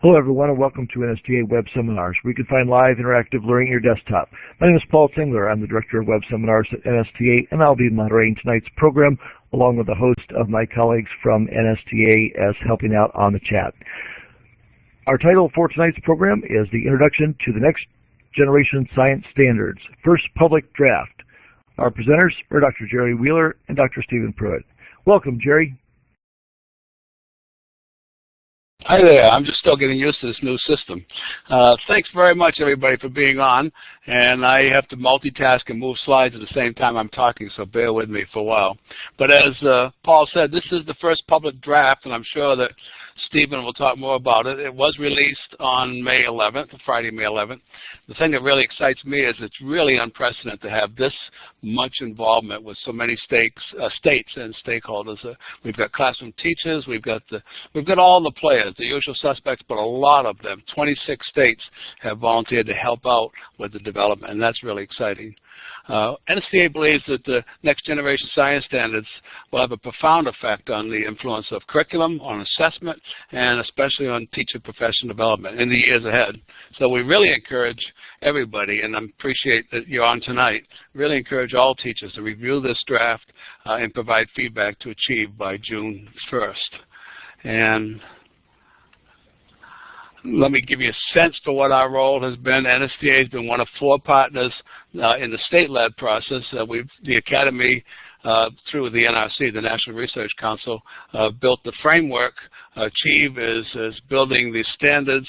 Hello everyone and welcome to NSTA Web Seminars, where you can find live interactive learning on your desktop. My name is Paul Tingler. I'm the Director of Web Seminars at NSTA, and I'll be moderating tonight's program along with a host of my colleagues from NSTA as helping out on the chat. Our title for tonight's program is The Introduction to the Next Generation Science Standards, First Public Draft. Our presenters are Dr. Gerry Wheeler and Dr. Stephen Pruitt. Welcome, Gerry. Hi there. I'm just still getting used to this new system. Thanks very much, everybody, for being on. And I have to multitask and move slides at the same time I'm talking, so bear with me for a while. But as Paul said, this is the first public draft, and I'm sure that Stephen will talk more about it. It was released on May 11th, Friday, May 11th. The thing that really excites me is it's really unprecedented to have this much involvement with so many states and stakeholders. We've got classroom teachers, we've got all the players, the usual suspects, but a lot of them, 26 states, have volunteered to help out with the development, and that's really exciting. NSTA believes that the next generation science standards will have a profound effect on the influence of curriculum, on assessment, and especially on teacher professional development in the years ahead. So we really encourage everybody, and I appreciate that you're on tonight, really encourage all teachers to review this draft and provide feedback to achieve by June 1st. And let me give you a sense for what our role has been. NSTA has been one of 4 partners in the state-led process. The Academy, through the NRC, the National Research Council, built the framework. Achieve is building the standards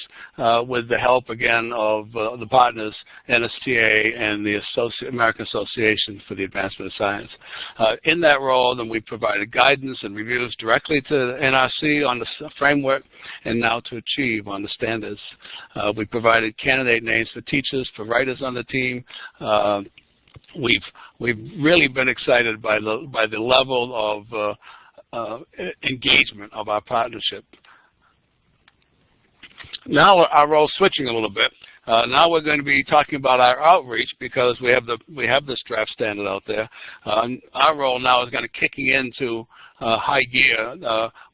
with the help, again, of the partners, NSTA and the American Association for the Advancement of Science. In that role, then we provided guidance and reviews directly to NRC on the framework, and now to Achieve on the standards. We provided candidate names for teachers, for writers on the team. We've really been excited by the level of engagement of our partnership. Now our role's switching a little bit. Now we're going to be talking about our outreach, because we have this draft standard out there. Our role now is going to kicking into high gear.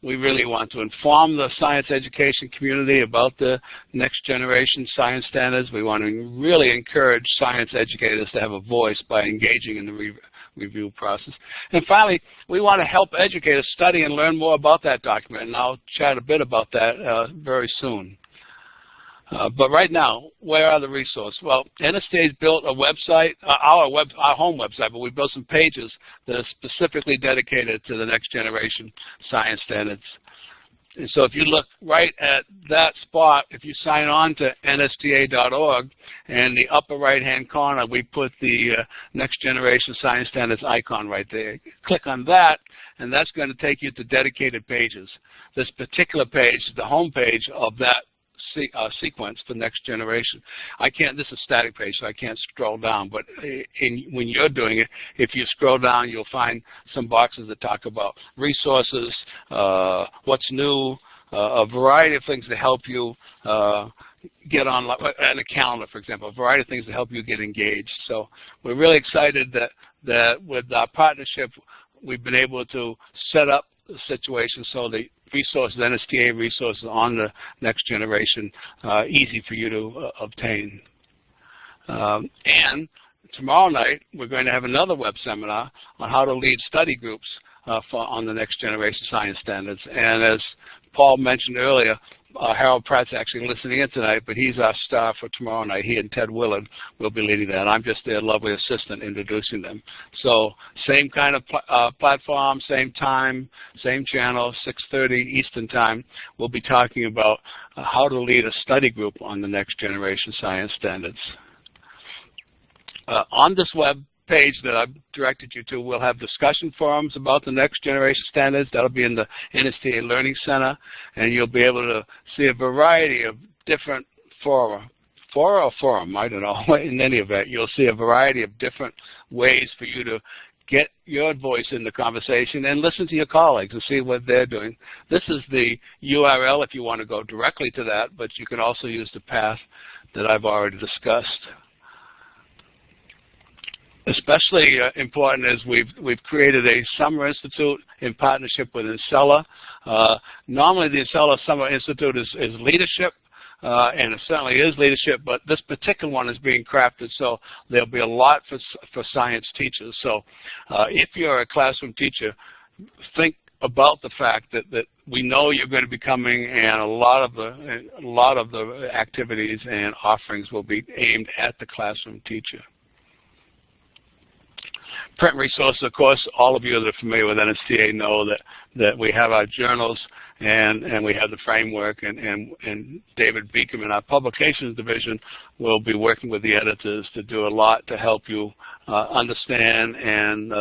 We really want to inform the science education community about the next generation science standards. We want to really encourage science educators to have a voice by engaging in the review process. And finally, we want to help educators study and learn more about that document, and I'll chat a bit about that very soon. But right now, where are the resources? Well, NSTA's built a website, our home website, but we built some pages that are specifically dedicated to the next generation science standards. And so if you look right at that spot, if you sign on to nsta.org, and in the upper right-hand corner, we put the Next Generation Science Standards icon right there. Click on that, and that's going to take you to dedicated pages. This particular page is the home page of that sequence for next generation. This is a static page, so I can't scroll down, but when you're doing it, if you scroll down, you'll find some boxes that talk about resources, what's new, a variety of things to help you get on, and a calendar, for example, a variety of things to help you get engaged. So we're really excited that with our partnership, we've been able to set up the situation so the resources, NSTA resources on the next generation, easy for you to obtain. And tomorrow night, we're going to have another web seminar on how to lead study groups on the next generation science standards. And as Paul mentioned earlier, Harold Pratt's actually listening in tonight, but he's our star for tomorrow night. He and Ted Willard will be leading that. I'm just their lovely assistant introducing them. So same kind of platform, same time, same channel, 6:30 Eastern Time. We'll be talking about how to lead a study group on the next generation science standards. On this web page that I've directed you to, we'll have discussion forums about the next generation standards. That'll be in the NSTA Learning Center, and you'll be able to see a variety of different fora or forum, I don't know, in any event. You'll see a variety of different ways for you to get your voice in the conversation and listen to your colleagues and see what they're doing. This is the URL if you want to go directly to that, but you can also use the path that I've already discussed. Especially important is we've created a summer institute in partnership with Incella. Normally the Incella Summer Institute is leadership, and it certainly is leadership, but this particular one is being crafted, so there'll be a lot for science teachers. So if you're a classroom teacher, think about the fact that we know you're going to be coming, and a lot of the activities and offerings will be aimed at the classroom teacher. Print resources, of course, all of you that are familiar with NSTA know that we have our journals and we have the framework, and David Beacom in our publications division will be working with the editors to do a lot to help you understand and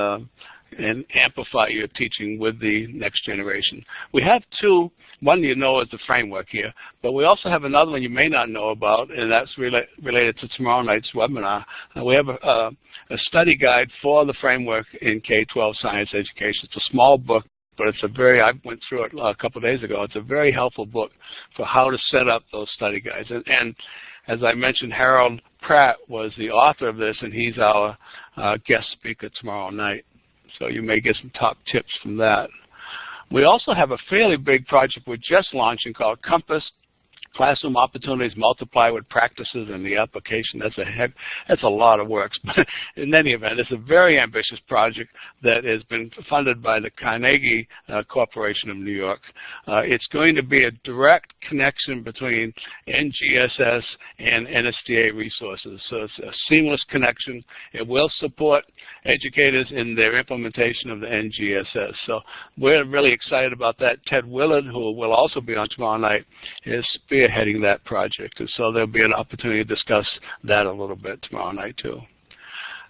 amplify your teaching with the next generation. We have two. One you know is the framework here, but we also have another one you may not know about, and that's related to tomorrow night's webinar. We have a study guide for the framework in K-12 science education. It's a small book, but it's I went through it a couple of days ago. It's a very helpful book for how to set up those study guides. And as I mentioned, Harold Pratt was the author of this, and he's our guest speaker tomorrow night. So you may get some top tips from that. We also have a fairly big project we're just launching called Compass: Classroom Opportunities Multiply with Practices in the Application. That's a lot of work. But in any event, it's a very ambitious project that has been funded by the Carnegie Corporation of New York. It's going to be a direct connection between NGSS and NSTA resources. So it's a seamless connection. It will support educators in their implementation of the NGSS. So we're really excited about that. Ted Willard, who will also be on tomorrow night, is spearheading that project. And so there'll be an opportunity to discuss that a little bit tomorrow night too.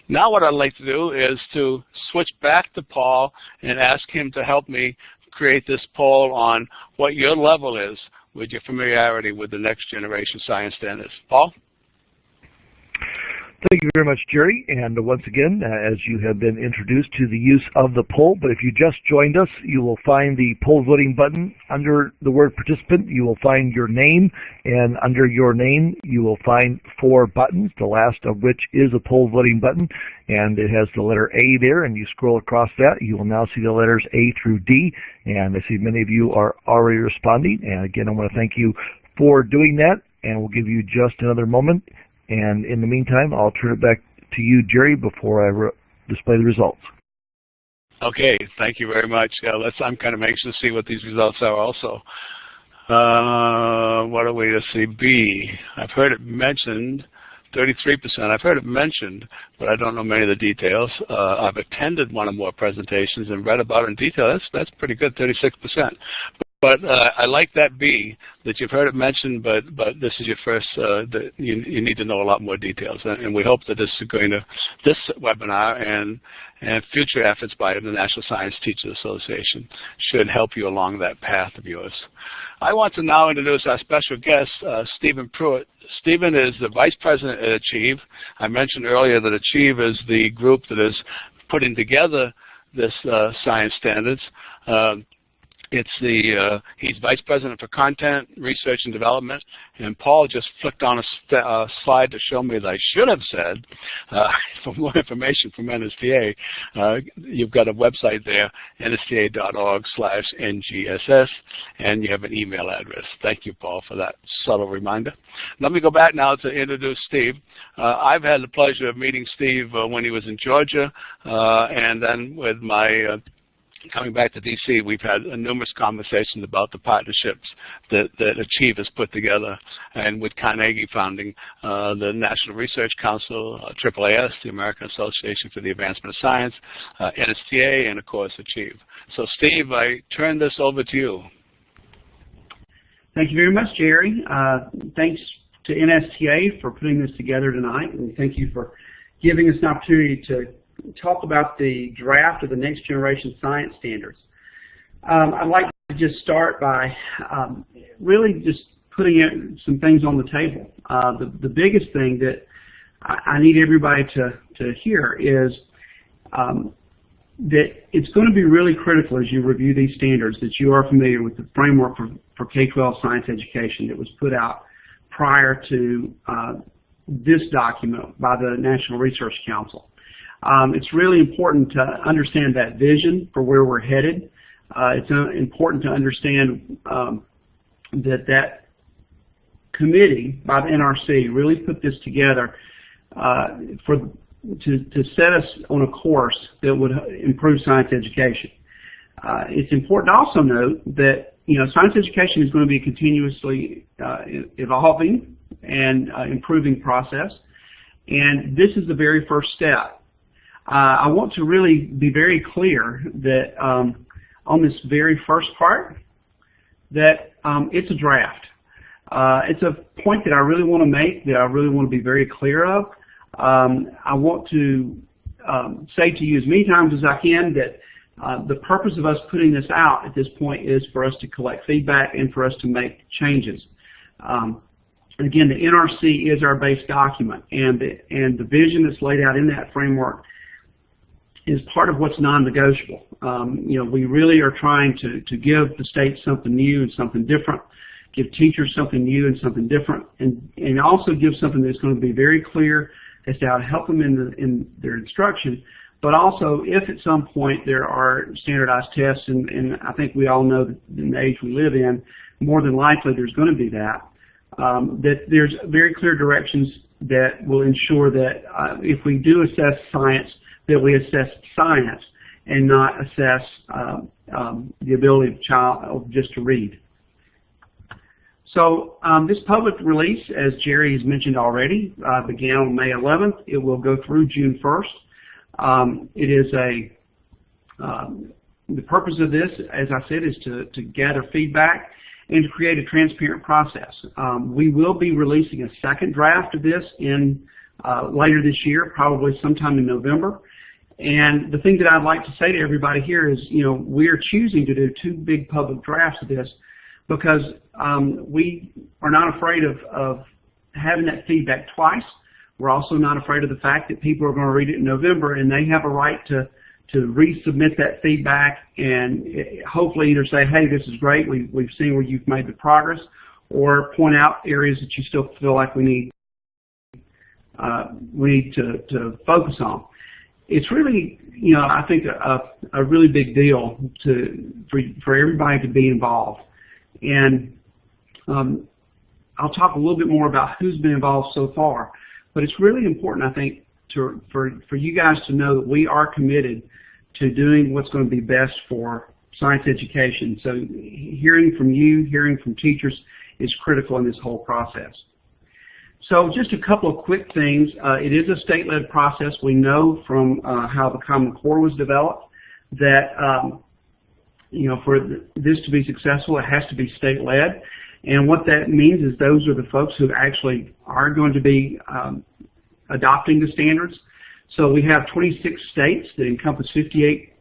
Now what I'd like to do is to switch back to Paul and ask him to help me create this poll on what your level is with your familiarity with the next generation science standards. Paul? Thank you very much, Gerry. And once again, as you have been introduced to the use of the poll, but if you just joined us, you will find the poll voting button. Under the word participant, you will find your name, and under your name, you will find 4 buttons, the last of which is a poll voting button, and it has the letter A there, and you scroll across that, you will now see the letters A through D, and I see many of you are already responding, and again, I want to thank you for doing that, and we'll give you just another moment. And in the meantime, I'll turn it back to you, Gerry, before I display the results. Okay, thank you very much. I'm kind of anxious to see what these results are also. What are we to see? B. I've heard it mentioned, 33%. I've heard it mentioned, but I don't know many of the details. I've attended one or more presentations and read about it in detail. That's pretty good, 36%. But I like that B, that you've heard it mentioned, but this is your first, you need to know a lot more details. And we hope that this webinar and future efforts by the National Science Teachers Association should help you along that path of yours. I want to now introduce our special guest, Stephen Pruitt. Stephen is the Vice President at Achieve. I mentioned earlier that Achieve is the group that is putting together this science standards. He's Vice President for Content, Research, and Development, and Paul just flicked on a slide to show me that I should have said, for more information from NSTA, you've got a website there, nsta.org/NGSS, and you have an email address. Thank you, Paul, for that subtle reminder. Let me go back now to introduce Steve. I've had the pleasure of meeting Steve when he was in Georgia, and then with my coming back to D.C., we've had numerous conversations about the partnerships that Achieve has put together, and with Carnegie founding the National Research Council, AAAS, the American Association for the Advancement of Science, NSTA, and of course Achieve. So Steve, I turn this over to you. Thank you very much, Gerry. Thanks to NSTA for putting this together tonight, and thank you for giving us an opportunity to talk about the draft of the next generation science standards. I'd like to just start by really just putting some things on the table. The biggest thing that I need everybody to hear is that it's going to be really critical as you review these standards that you are familiar with the framework for K-12 science education that was put out prior to this document by the National Research Council. It's really important to understand that vision for where we're headed. It's important to understand that committee by the NRC really put this together to set us on a course that would improve science education. It's important to also note that science education is going to be a continuously evolving and improving process, and this is the very first step. I want to really be very clear that on this very first part, that it's a draft. It's a point that I really want to make, that I really want to be very clear of. I want to say to you as many times as I can that the purpose of us putting this out at this point is for us to collect feedback and for us to make changes. Again, the NRC is our base document, and the vision that's laid out in that framework is part of what's non-negotiable. We really are trying to give the state something new and something different, give teachers something new and something different, and also give something that's going to be very clear as to how to help them in their instruction. But also, if at some point there are standardized tests, and I think we all know that in the age we live in, more than likely there's going to be that, that there's very clear directions that will ensure that if we do assess science, that we assess science and not assess the ability of the child just to read. So this public release, as Gerry has mentioned already, began on May 11th. It will go through June 1st. It is the purpose of this, as I said, is to gather feedback and to create a transparent process. We will be releasing a second draft of this later this year, probably sometime in November. And the thing that I'd like to say to everybody here is, we're choosing to do two big public drafts of this because we are not afraid of having that feedback twice. We're also not afraid of the fact that people are going to read it in November, and they have a right to resubmit that feedback and hopefully either say, hey, this is great, we've seen where you've made the progress, or point out areas that you still feel like we need to focus on. It's really, I think a really big deal for everybody to be involved. And I'll talk a little bit more about who's been involved so far. But it's really important, I think, for you guys to know that we are committed to doing what's going to be best for science education. So hearing from you, hearing from teachers is critical in this whole process. So just a couple of quick things. It is a state-led process. We know from how the Common Core was developed that for this to be successful, it has to be state-led. And what that means is those are the folks who actually are going to be adopting the standards. So we have 26 states that encompass 58%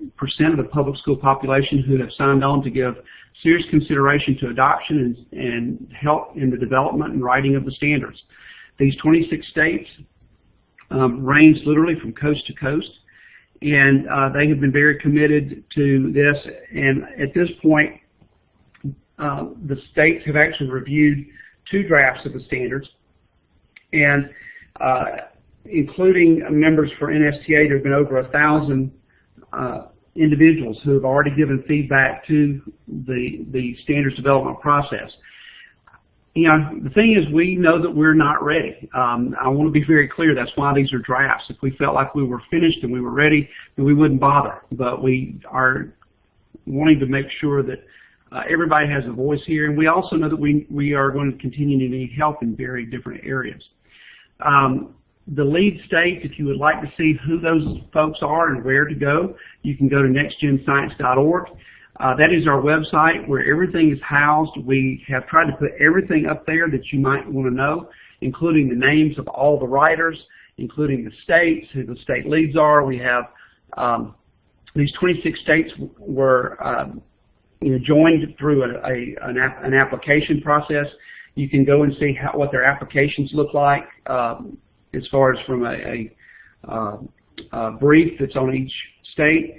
of the public school population who have signed on to give serious consideration to adoption and help in the development and writing of the standards. These 26 states range literally from coast to coast, and they have been very committed to this. And at this point, the states have actually reviewed two drafts of the standards, and including members for NSTA, there have been over 1,000 individuals who have already given feedback to the standards development process. The thing is, we know that we're not ready. I want to be very clear, that's why these are drafts. If we felt like we were finished and we were ready, then we wouldn't bother. But we are wanting to make sure that everybody has a voice here, and we also know that we are going to continue to need help in very different areas. The lead states, if you would like to see who those folks are and where to go, you can go to nextgenscience.org. That is our website where everything is housed. We have tried to put everything up there that you might want to know, including the names of all the writers, including the states, who the state leads are. We have these 26 states were joined through an application process. You can go and see what their applications look like as far as from a brief that's on each state.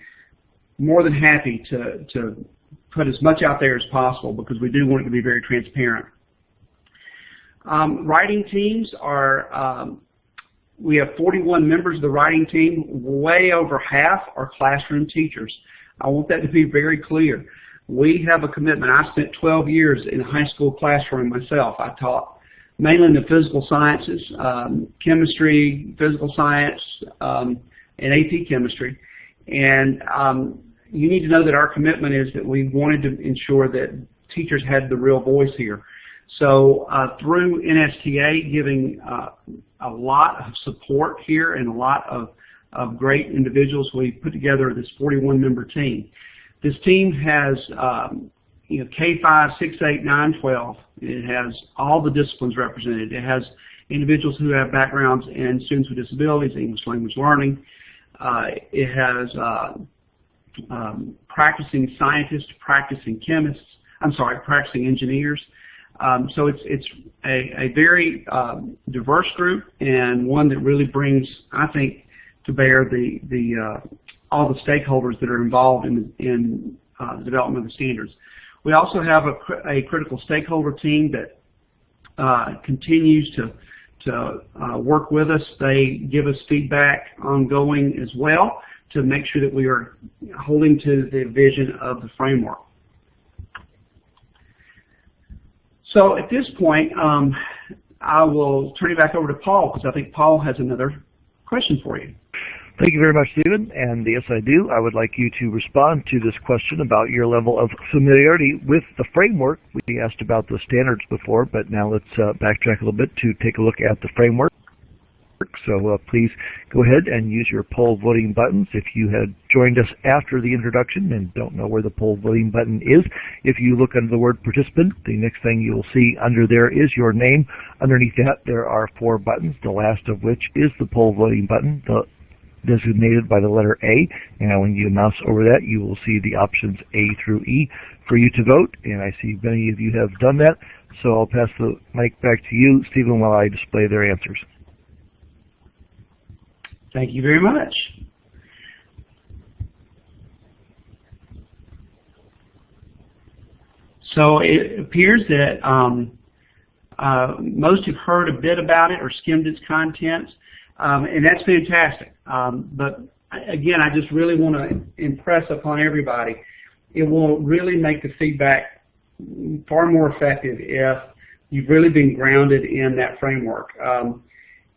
More than happy to put as much out there as possible because we do want it to be very transparent. Writing teams are, we have 41 members of the writing team. Way over half are classroom teachers. I want that to be very clear. We have a commitment. I spent 12 years in a high school classroom myself. I taught mainly in the physical sciences, chemistry, physical science, and AP chemistry. And you need to know that our commitment is that we wanted to ensure that teachers had the real voice here. So through NSTA giving a lot of support here and a lot of great individuals, we put together this 41-member team. This team has K5, 6, 8, 9, 12. It has all the disciplines represented. It has individuals who have backgrounds in students with disabilities, English language learning. It has practicing scientists, practicing chemists, practicing engineers. So it's a very diverse group, and one that really brings, I think, to bear all the stakeholders that are involved in the development of the standards. We also have a critical stakeholder team that continues to work with us. They give us feedback ongoing as well to make sure that we are holding to the vision of the framework. So at this point, I will turn it back over to Paul, because I think Paul has another question for you. Thank you very much, Stephen. And yes, I do. I would like you to respond to this question about your level of familiarity with the framework. We asked about the standards before, but now let's backtrack a little bit to take a look at the framework. So please go ahead and use your poll voting buttons. If you had joined us after the introduction and don't know where the poll voting button is, if you look under the word participant, the next thing you'll see under there is your name. Underneath that, there are 4 buttons, the last of which is the poll voting button, designated by the letter A, and when you mouse over that, you will see the options A through E for you to vote, and I see many of you have done that, so I'll pass the mic back to you, Stephen, while I display their answers. Thank you very much. So it appears that most have heard a bit about it or skimmed its contents, and that's fantastic. But again, I just really want to impress upon everybody, it will really make the feedback far more effective if you've really been grounded in that framework.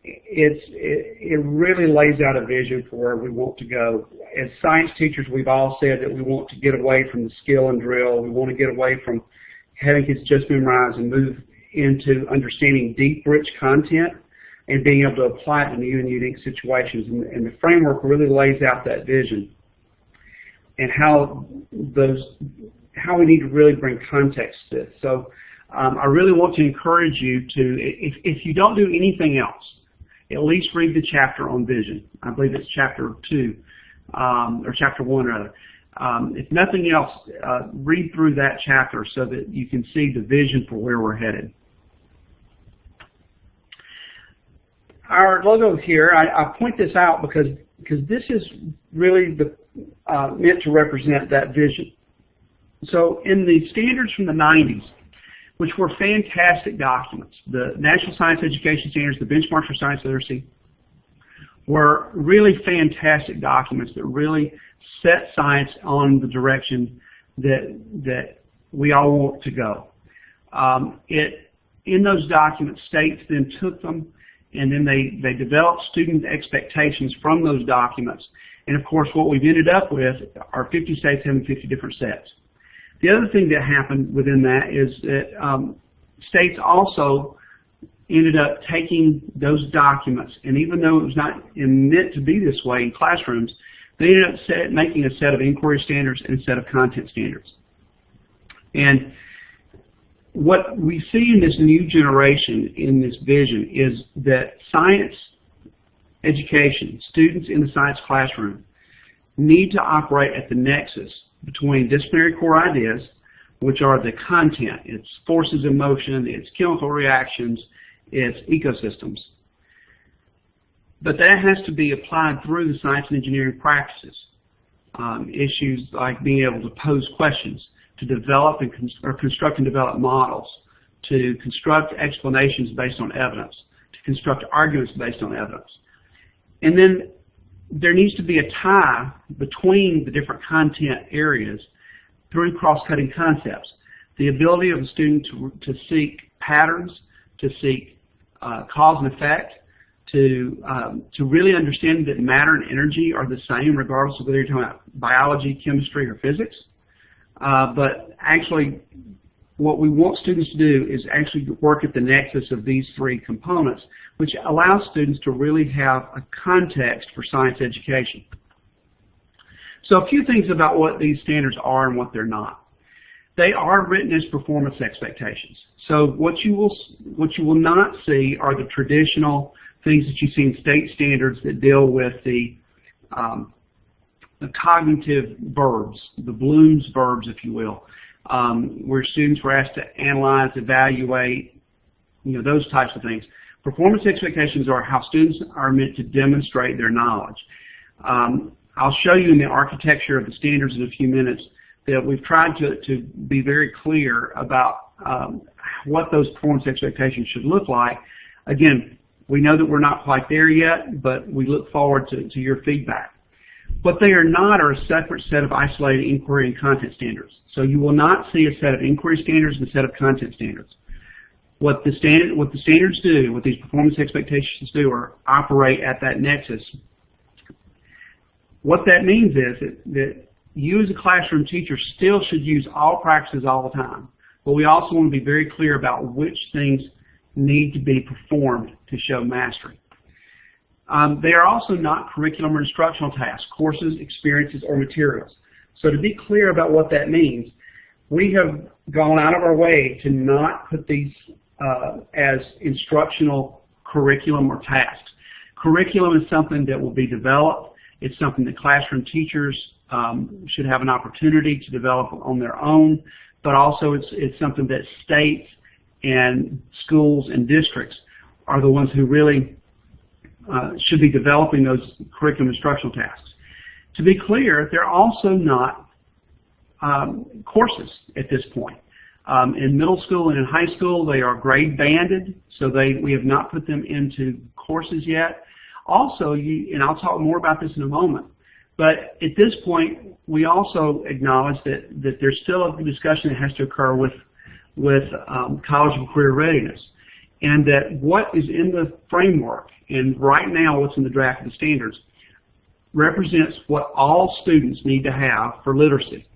It really lays out a vision for where we want to go. As science teachers, we've all said that we want to get away from the skill and drill. We want to get away from having kids just memorize and move into understanding deep, rich content and being able to apply it in new and unique situations. And the framework really lays out that vision and how we need to really bring context to this. So I really want to encourage you to, if you don't do anything else, at least read the chapter on vision. I believe it's chapter 2, or chapter 1 rather. If nothing else, read through that chapter so that you can see the vision for where we're headed. Our logo here, I point this out because this is really meant to represent that vision. So in the standards from the 90s, which were fantastic documents, the National Science Education Standards, the Benchmarks for Science Literacy, were really fantastic documents that really set science on the direction that we all want to go. In those documents, states then took them and then they developed student expectations from those documents. And of course, what we've ended up with are 50 states having 50 different sets. The other thing that happened within that is that states also ended up taking those documents, and even though it was not meant to be this way in classrooms, they ended up making a set of inquiry standards and a set of content standards. And what we see in this new generation, in this vision, is that science education, students in the science classroom, need to operate at the nexus between disciplinary core ideas, which are the content. It's forces in motion, it's chemical reactions, it's ecosystems. But that has to be applied through the science and engineering practices. Issues like being able to pose questions, to develop and construct and develop models, to construct explanations based on evidence, to construct arguments based on evidence. And then there needs to be a tie between the different content areas through cross-cutting concepts. The ability of a student to seek patterns, to seek cause and effect, to really understand that matter and energy are the same regardless of whether you're talking about biology, chemistry, or physics. But actually, what we want students to do is actually work at the nexus of these three components, which allows students to really have a context for science education. So a few things about what these standards are and what they're not. They are written as performance expectations. So what you will not see are the traditional things that you see in state standards that deal with the cognitive verbs, the Bloom's verbs, if you will, where students were asked to analyze, evaluate, those types of things. Performance expectations are how students are meant to demonstrate their knowledge. I'll show you in the architecture of the standards in a few minutes that we've tried to be very clear about what those performance expectations should look like. Again, we know that we're not quite there yet, but we look forward to your feedback. What they are not are a separate set of isolated inquiry and content standards. So you will not see a set of inquiry standards and a set of content standards. What the standards do, what these performance expectations do, are operate at that nexus. What that means is that you as a classroom teacher still should use all practices all the time. But we also want to be very clear about which things need to be performed to show mastery. They are also not curriculum or instructional tasks, courses, experiences, or materials. So to be clear about what that means, we have gone out of our way to not put these as instructional curriculum or tasks. Curriculum is something that will be developed. It's something that classroom teachers should have an opportunity to develop on their own, but also it's something that states and schools and districts are the ones who really should be developing those curriculum instructional tasks. To be clear, they're also not courses at this point. In middle school and in high school, they are grade banded, so we have not put them into courses yet. Also, and I'll talk more about this in a moment, but at this point, we also acknowledge that there's still a discussion that has to occur with college and career readiness, and that what is in the framework, and right now what's in the draft of the standards, represents what all students need to have for literacy.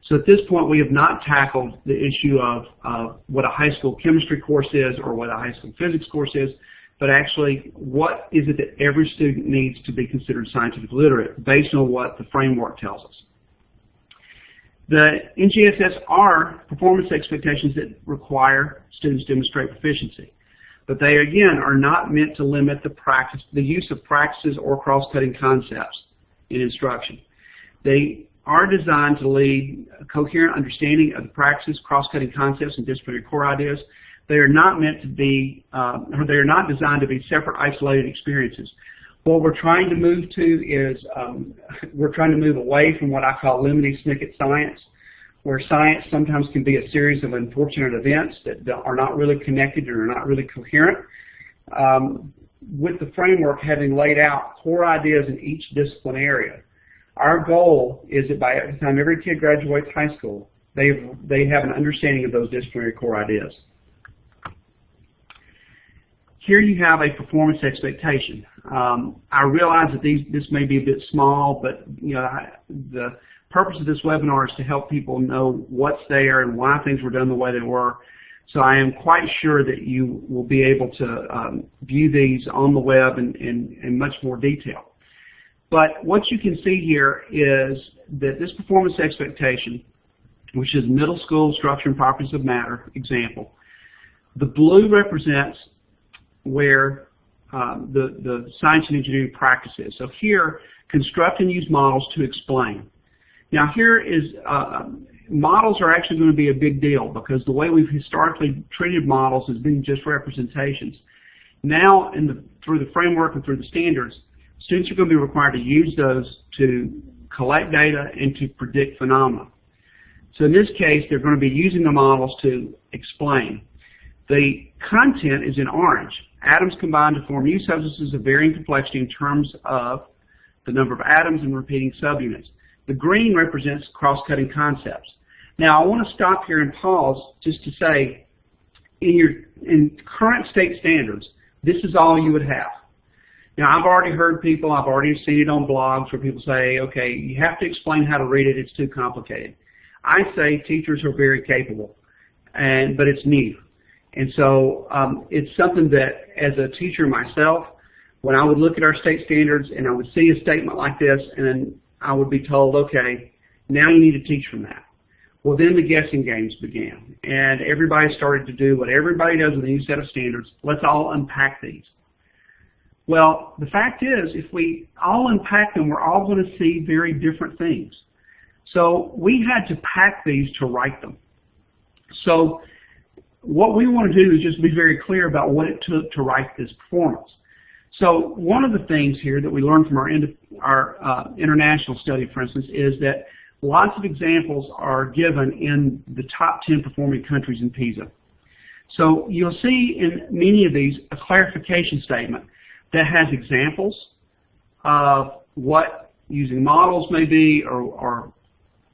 So at this point, we have not tackled the issue of what a high school chemistry course is or what a high school physics course is, but actually what is it that every student needs to be considered scientifically literate based on what the framework tells us. The NGSS are performance expectations that require students to demonstrate proficiency. But they, again, are not meant to limit the use of practices or cross-cutting concepts in instruction. They are designed to lead a coherent understanding of the practices, cross-cutting concepts, and disciplinary core ideas. They are not meant to be, or they are not designed to be separate, isolated experiences. What we're trying to move to is, we're trying to move away from what I call limiting snicket science, where science sometimes can be a series of unfortunate events that are not really connected or are not really coherent. With the framework having laid out core ideas in each discipline area, our goal is that by the time every kid graduates high school, they have an understanding of those disciplinary core ideas. Here you have a performance expectation. I realize that this may be a bit small, but the purpose of this webinar is to help people know what's there and why things were done the way they were. So I am quite sure that you will be able to view these on the web in much more detail. But what you can see here is that this performance expectation, which is middle school structure and properties of matter example, the blue represents where the science and engineering practice is. So here, construct and use models to explain. Now here is, models are actually going to be a big deal because the way we've historically treated models has been just representations. Now, through the framework and through the standards, students are going to be required to use those to collect data and to predict phenomena. So in this case, they're going to be using the models to explain. The content is in orange. Atoms combine to form new substances of varying complexity in terms of the number of atoms and repeating subunits. The green represents cross-cutting concepts. Now, I want to stop here and pause just to say in current state standards, this is all you would have. Now, I've already heard people, I've already seen it on blogs where people say, okay, you have to explain how to read it, it's too complicated. I say teachers are very capable, but it's new. And so it's something that, as a teacher myself, when I would look at our state standards and I would see a statement like this, and I would be told, okay, now you need to teach from that. Well, then the guessing games began, and everybody started to do what everybody does with a new set of standards. Let's all unpack these. Well, the fact is, if we all unpack them, we're all going to see very different things. So we had to pack these to write them. So what we want to do is just be very clear about what it took to write this performance. So one of the things here that we learned from our international study, for instance, is that lots of examples are given in the top 10 performing countries in PISA. So you'll see in many of these a clarification statement that has examples of what using models may be, or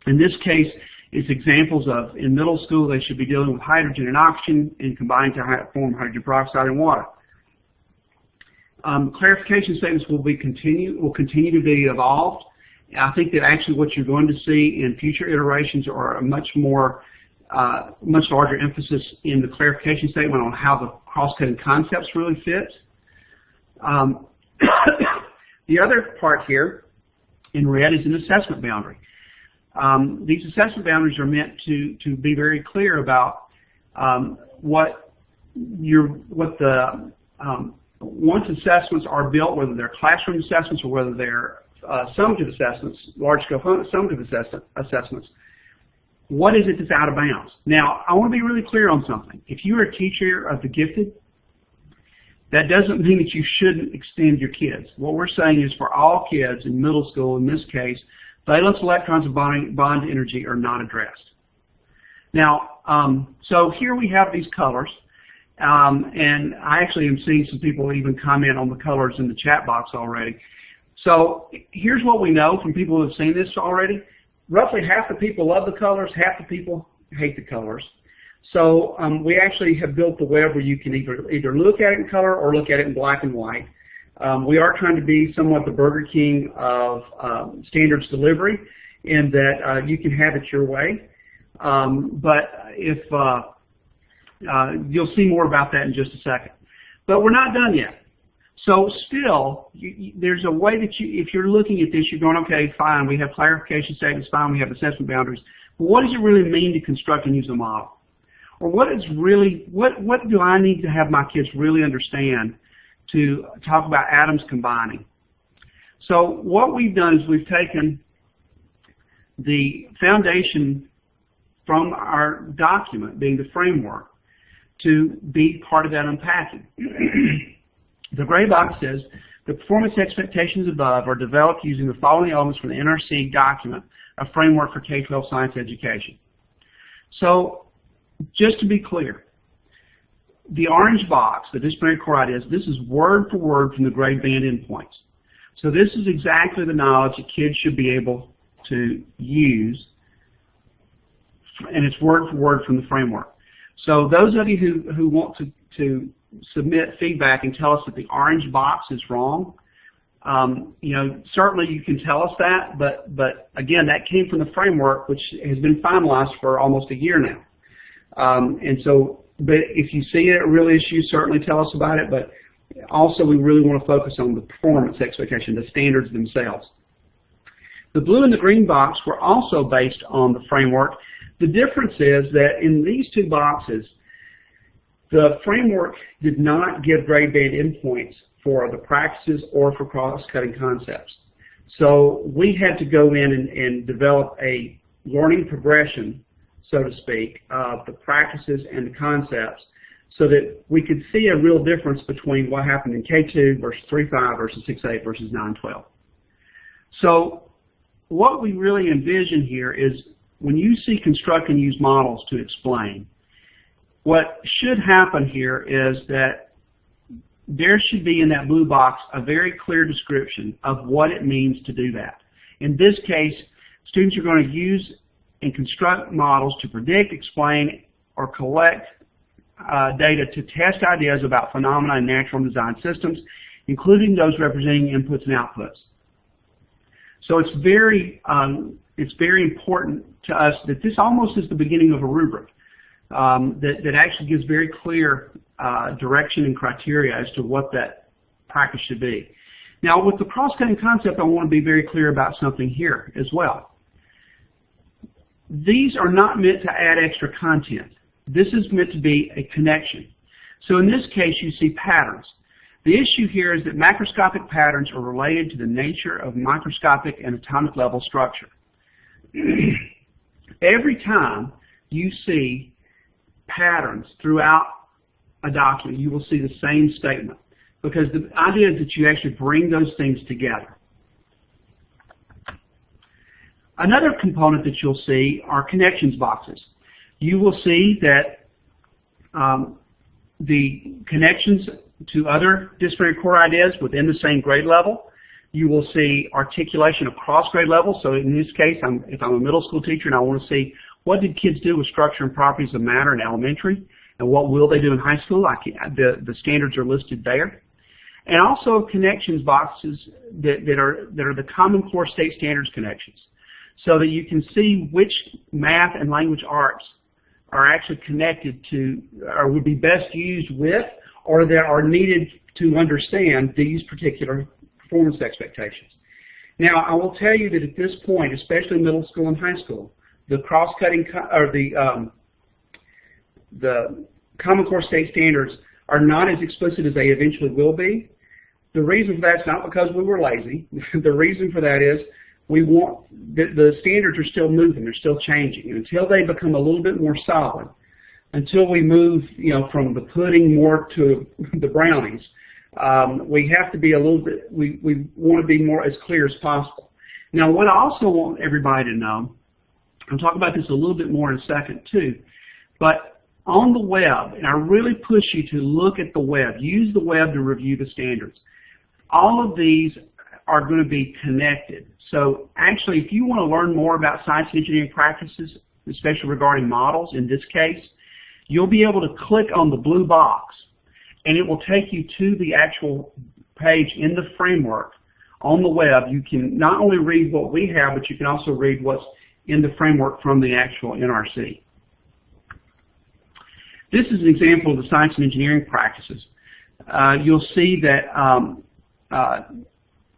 in this case, it's examples of, in middle school, they should be dealing with hydrogen and oxygen and combining to form hydrogen peroxide and water. Clarification statements will continue to be evolved. I think that actually what you're going to see in future iterations are a much larger emphasis in the clarification statement on how the cross-cutting concepts really fit. The other part here in red is an assessment boundary. These assessment boundaries are meant to be very clear about once assessments are built, whether they're classroom assessments or whether they're summative assessments, large-scale summative assessments, what is it that's out of bounds? Now, I want to be really clear on something. If you're a teacher of the gifted, that doesn't mean that you shouldn't extend your kids. What we're saying is for all kids in middle school, in this case, valence electrons of bond energy are not addressed. Now, so here we have these colors, and I actually am seeing some people even comment on the colors in the chat box already. So here's what we know from people who have seen this already. Roughly half the people love the colors, half the people hate the colors. So we actually have built the web where you can either look at it in color or look at it in black and white. We are trying to be somewhat the Burger King of standards delivery, in that you can have it your way. But if you'll see more about that in just a second. But we're not done yet. So still, there's a way that if you're looking at this, you're going, okay, fine, we have clarification statements, fine, we have assessment boundaries. But what does it really mean to construct and use a model? Or what do I need to have my kids really understand to talk about atoms combining? So what we've done is we've taken the foundation from our document, being the framework, to be part of that unpacking. The gray box says, the performance expectations above are developed using the following elements from the NRC document, a framework for K-12 science education. So, just to be clear, the orange box, the disciplinary core ideas, this is word for word from the grade band endpoints. So this is exactly the knowledge that kids should be able to use, and it's word for word from the framework. So those of you who want to submit feedback and tell us that the orange box is wrong, certainly you can tell us that, but again, that came from the framework, which has been finalized for almost a year now. But if you see a real issue, certainly tell us about it, but also we really want to focus on the performance expectation, the standards themselves. The blue and the green box were also based on the framework. The difference is that in these two boxes, the framework did not give grade band endpoints for the practices or for cross-cutting concepts. So we had to go in and develop a learning progression, so to speak, of the practices and the concepts so that we could see a real difference between what happened in K2 versus 3.5 versus 6.8 versus 9.12. So what we really envision here is when you see construct and use models to explain, what should happen here is that there should be in that blue box a very clear description of what it means to do that. In this case, students are going to use and construct models to predict, explain, or collect data to test ideas about phenomena in natural and design systems, including those representing inputs and outputs. So it's very important to us that this almost is the beginning of a rubric that actually gives very clear direction and criteria as to what that practice should be. Now, with the cross-cutting concept, I want to be very clear about something here as well. These are not meant to add extra content. This is meant to be a connection. So in this case, you see patterns. The issue here is that macroscopic patterns are related to the nature of microscopic and atomic level structure. Every time you see patterns throughout a document, you will see the same statement, because the idea is that you actually bring those things together. Another component that you'll see are connections boxes. You will see that the connections to other disciplinary core ideas within the same grade level. You will see articulation across grade levels. So in this case, if I'm a middle school teacher and I want to see what did kids do with structure and properties of matter in elementary, and what will they do in high school, the standards are listed there. And also connections boxes that are the Common Core State Standards connections, so that you can see which math and language arts are actually connected to, or would be best used with, or that are needed to understand these particular performance expectations. Now, I will tell you that at this point, especially middle school and high school, the cross-cutting or the Common Core State Standards are not as explicit as they eventually will be. The reason for that is not because we were lazy. The reason for that is the standards are still moving, they're still changing, and until they become a little bit more solid, until we move, from the pudding more to the brownies, we have to be a little bit. We want to be more as clear as possible. Now, what I also want everybody to know, I'll talk about this a little bit more in a second too, but on the web, and I really push you to look at the web, use the web to review the standards. All of these are going to be connected. So actually, if you want to learn more about science and engineering practices, especially regarding models in this case, you'll be able to click on the blue box, and it will take you to the actual page in the framework on the web. You can not only read what we have, but you can also read what's in the framework from the actual NRC. This is an example of the science and engineering practices. You'll see that,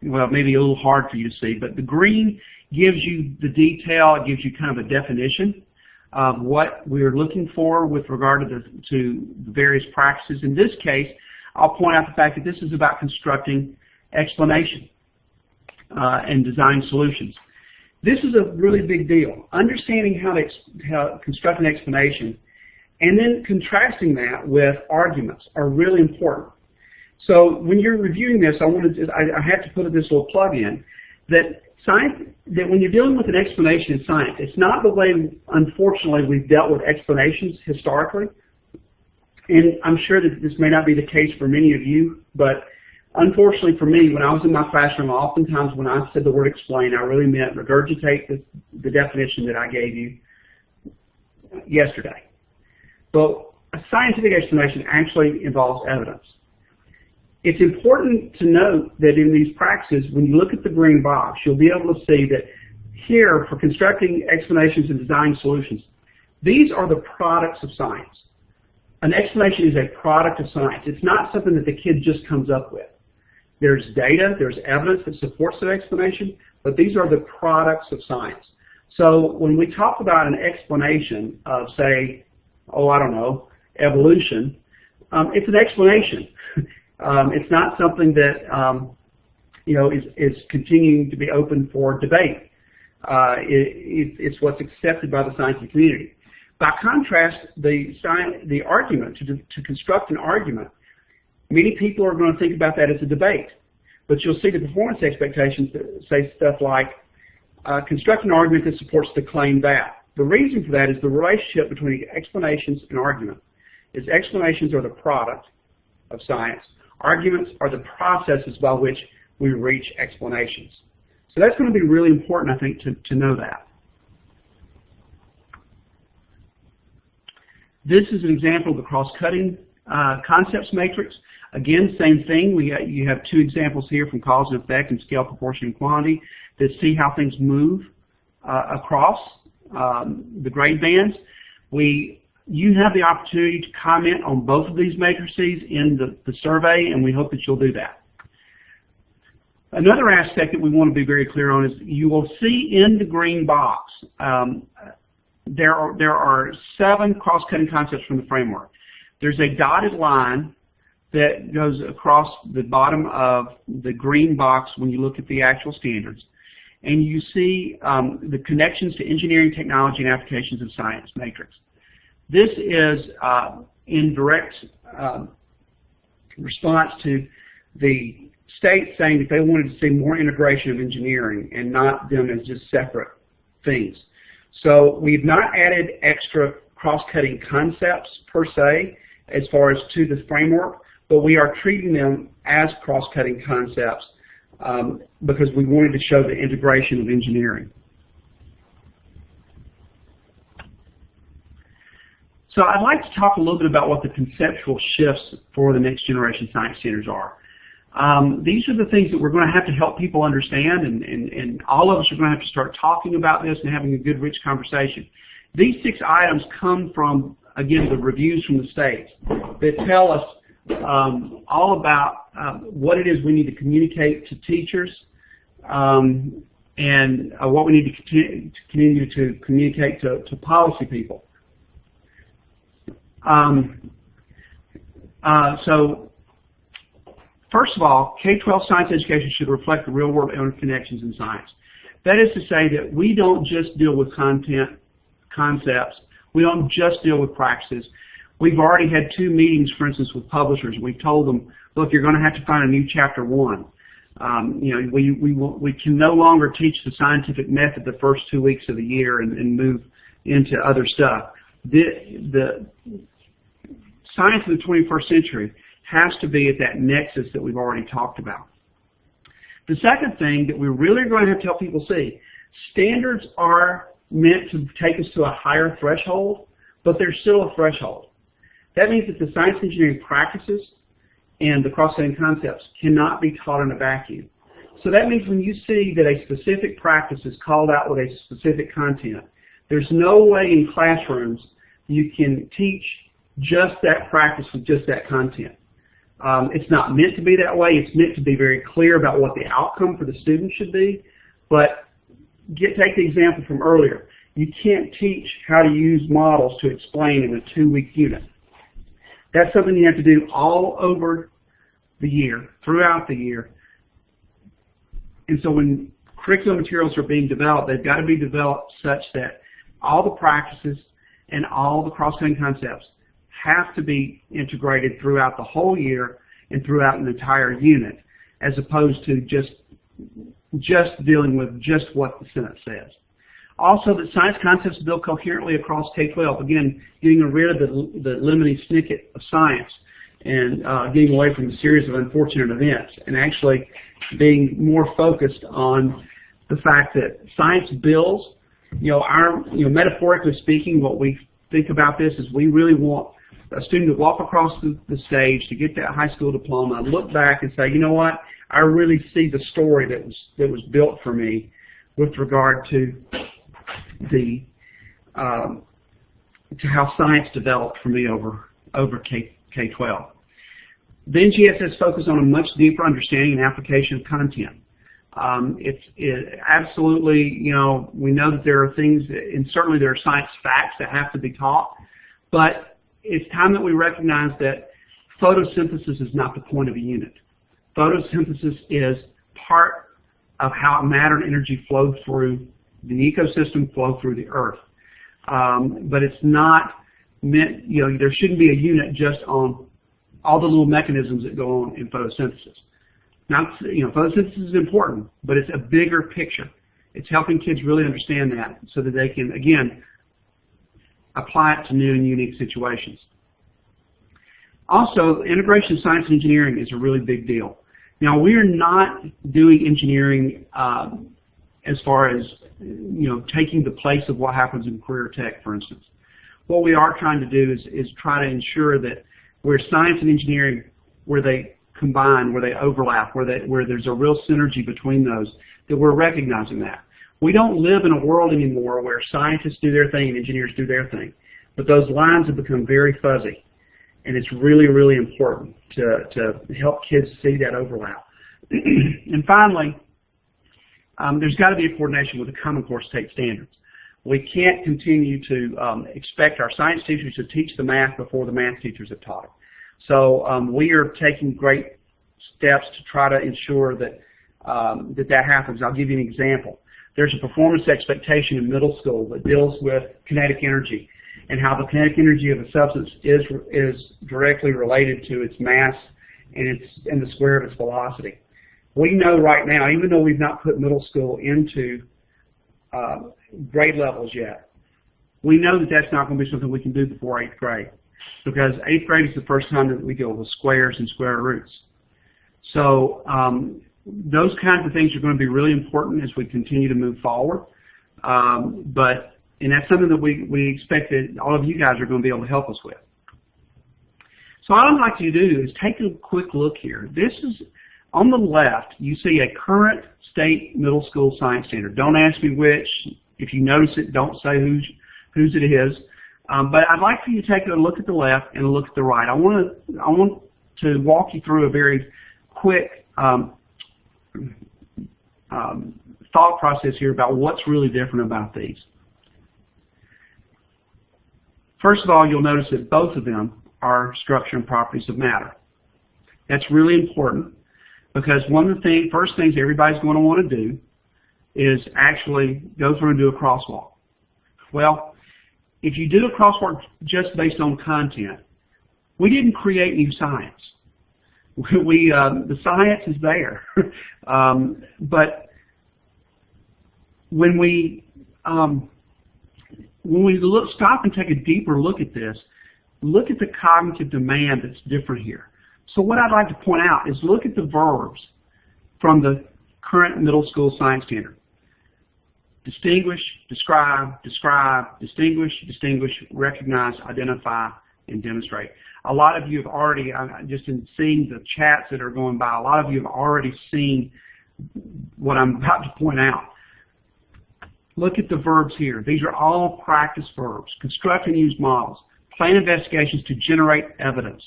well, maybe a little hard for you to see, but the green gives you the detail, it gives you kind of a definition of what we're looking for with regard to the various practices. In this case, I'll point out the fact that this is about constructing explanation and design solutions. This is a really big deal. Understanding how to construct an explanation and then contrasting that with arguments are really important. So when you're reviewing this, I have to put this little plug in that when you're dealing with an explanation in science, it's not the way, unfortunately, we've dealt with explanations historically. And I'm sure that this may not be the case for many of you, but unfortunately for me, when I was in my classroom, oftentimes when I said the word explain, I really meant regurgitate the definition that I gave you yesterday. But a scientific explanation actually involves evidence. It's important to note that in these practices, when you look at the green box, you'll be able to see that here, for constructing explanations and design solutions, these are the products of science. An explanation is a product of science. It's not something that the kid just comes up with. There's data, there's evidence that supports the explanation, but these are the products of science. So when we talk about an explanation of, say, I don't know, evolution, it's an explanation. It's not something that is continuing to be open for debate. It's what's accepted by the scientific community. By contrast, the argument, to construct an argument, many people are going to think about that as a debate. But you'll see the performance expectations that say stuff like, construct an argument that supports the claim that. The reason for that is the relationship between explanations and argument. Explanations are the product of science. Arguments are the processes by which we reach explanations. So that's going to be really important, I think, to know that. This is an example of the Crosscutting Concepts matrix. Again, same thing. You have two examples here from cause and effect and scale, proportion, and quantity that see how things move across the grade bands. You have the opportunity to comment on both of these matrices in the survey, and we hope that you'll do that. Another aspect that we want to be very clear on is you will see in the green box there are 7 cross-cutting concepts from the framework. There's a dotted line that goes across the bottom of the green box when you look at the actual standards. And you see the connections to engineering, technology, and applications of science matrix. This is in direct response to the state saying that they wanted to see more integration of engineering and not them as just separate things. So we've not added extra cross-cutting concepts per se as far as to the framework, but we are treating them as cross-cutting concepts because we wanted to show the integration of engineering. So I'd like to talk a little bit about what the conceptual shifts for the next generation science standards are. These are the things that we're going to have to help people understand, and all of us are going to have to start talking about this and having a good, rich conversation. These 6 items come from, again, the reviews from the states that tell us all about what it is we need to communicate to teachers and what we need to continue to communicate to policy people. So, first of all, K-12 science education should reflect the real-world connections in science. That is to say that we don't just deal with concepts. We don't just deal with practices. We've already had 2 meetings, for instance, with publishers. We've told them, look, you're going to have to find a new chapter 1. We can no longer teach the scientific method the first 2 weeks of the year and move into other stuff. The science of the 21st century has to be at that nexus that we've already talked about. The second thing that we're really going to have to help people see, standards are meant to take us to a higher threshold, but there's still a threshold. That means that the science engineering practices and the cross-cutting concepts cannot be taught in a vacuum. So that means when you see that a specific practice is called out with a specific content, there's no way in classrooms you can teach just that practice with just that content. It's not meant to be that way. It's meant to be very clear about what the outcome for the student should be. But take the example from earlier. You can't teach how to use models to explain in a 2-week unit. That's something you have to do all over the year, throughout the year. And so when curriculum materials are being developed, they've got to be developed such that all the practices and all the cross-cutting concepts have to be integrated throughout the whole year and throughout an entire unit, as opposed to just dealing with just what the sentence says. Also, that science concepts build coherently across K-12. Again, getting rid of the limiting snippet of science and getting away from a series of unfortunate events and actually being more focused on the fact that science builds. Metaphorically speaking, what we think about this is we really want a student to walk across the stage to get that high school diploma, look back and say, you know what, I really see the story that was built for me with regard to to how science developed for me over K-12. The NGSS focus on a much deeper understanding and application of content. It absolutely, we know that there are things, and certainly there are science facts that have to be taught, but it's time that we recognize that photosynthesis is not the point of a unit. Photosynthesis is part of how matter and energy flow through the ecosystem, flow through the earth. But it's not meant, there shouldn't be a unit just on all the little mechanisms that go on in photosynthesis. Now, photosynthesis is important, but it's a bigger picture. It's helping kids really understand that so that they can, again, apply it to new and unique situations. Also, integration of science and engineering is a really big deal. Now, we are not doing engineering as far as, taking the place of what happens in career tech, for instance. what we are trying to do is try to ensure that where science and engineering, where they combine, where they overlap, where there's a real synergy between those, that we're recognizing that. We don't live in a world anymore where scientists do their thing and engineers do their thing, but those lines have become very fuzzy, and it's really, really important to help kids see that overlap. And finally, there's got to be a coordination with the Common Core state standards. We can't continue to expect our science teachers to teach the math before the math teachers have taught it. So we are taking great steps to try to ensure that that happens. I'll give you an example. There's a performance expectation in middle school that deals with kinetic energy and how the kinetic energy of a substance is directly related to its mass and the square of its velocity. We know right now, even though we've not put middle school into grade levels yet, we know that that's not going to be something we can do before 8th grade, because 8th grade is the first time that we deal with squares and square roots. So those kinds of things are going to be really important as we continue to move forward. And that's something that we expect that all of you guys are going to be able to help us with. So what I'd like you to do is take a quick look here. This is, on the left, you see a current state middle school science standard. Don't ask me which. If you notice it, don't say whose it is. But I'd like for you to take a look at the left and a look at the right. I want to walk you through a very quick thought process here about what's really different about these. First of all, you'll notice that both of them are structure and properties of matter. That's really important, because one of the first things everybody's going to want to do is actually go through and do a crosswalk. Well, if you do a crosswalk just based on content, we didn't create new science. The science is there, but when we stop and take a deeper look at this, look at the cognitive demand that's different here. So what I'd like to point out is look at the verbs from the current middle school science standard. Distinguish, describe, describe, distinguish, distinguish, recognize, identify, and demonstrate. A lot of you have already, just in seeing the chats that are going by, a lot of you have already seen what I'm about to point out. Look at the verbs here. These are all practice verbs. Construct and use models. Plan investigations to generate evidence.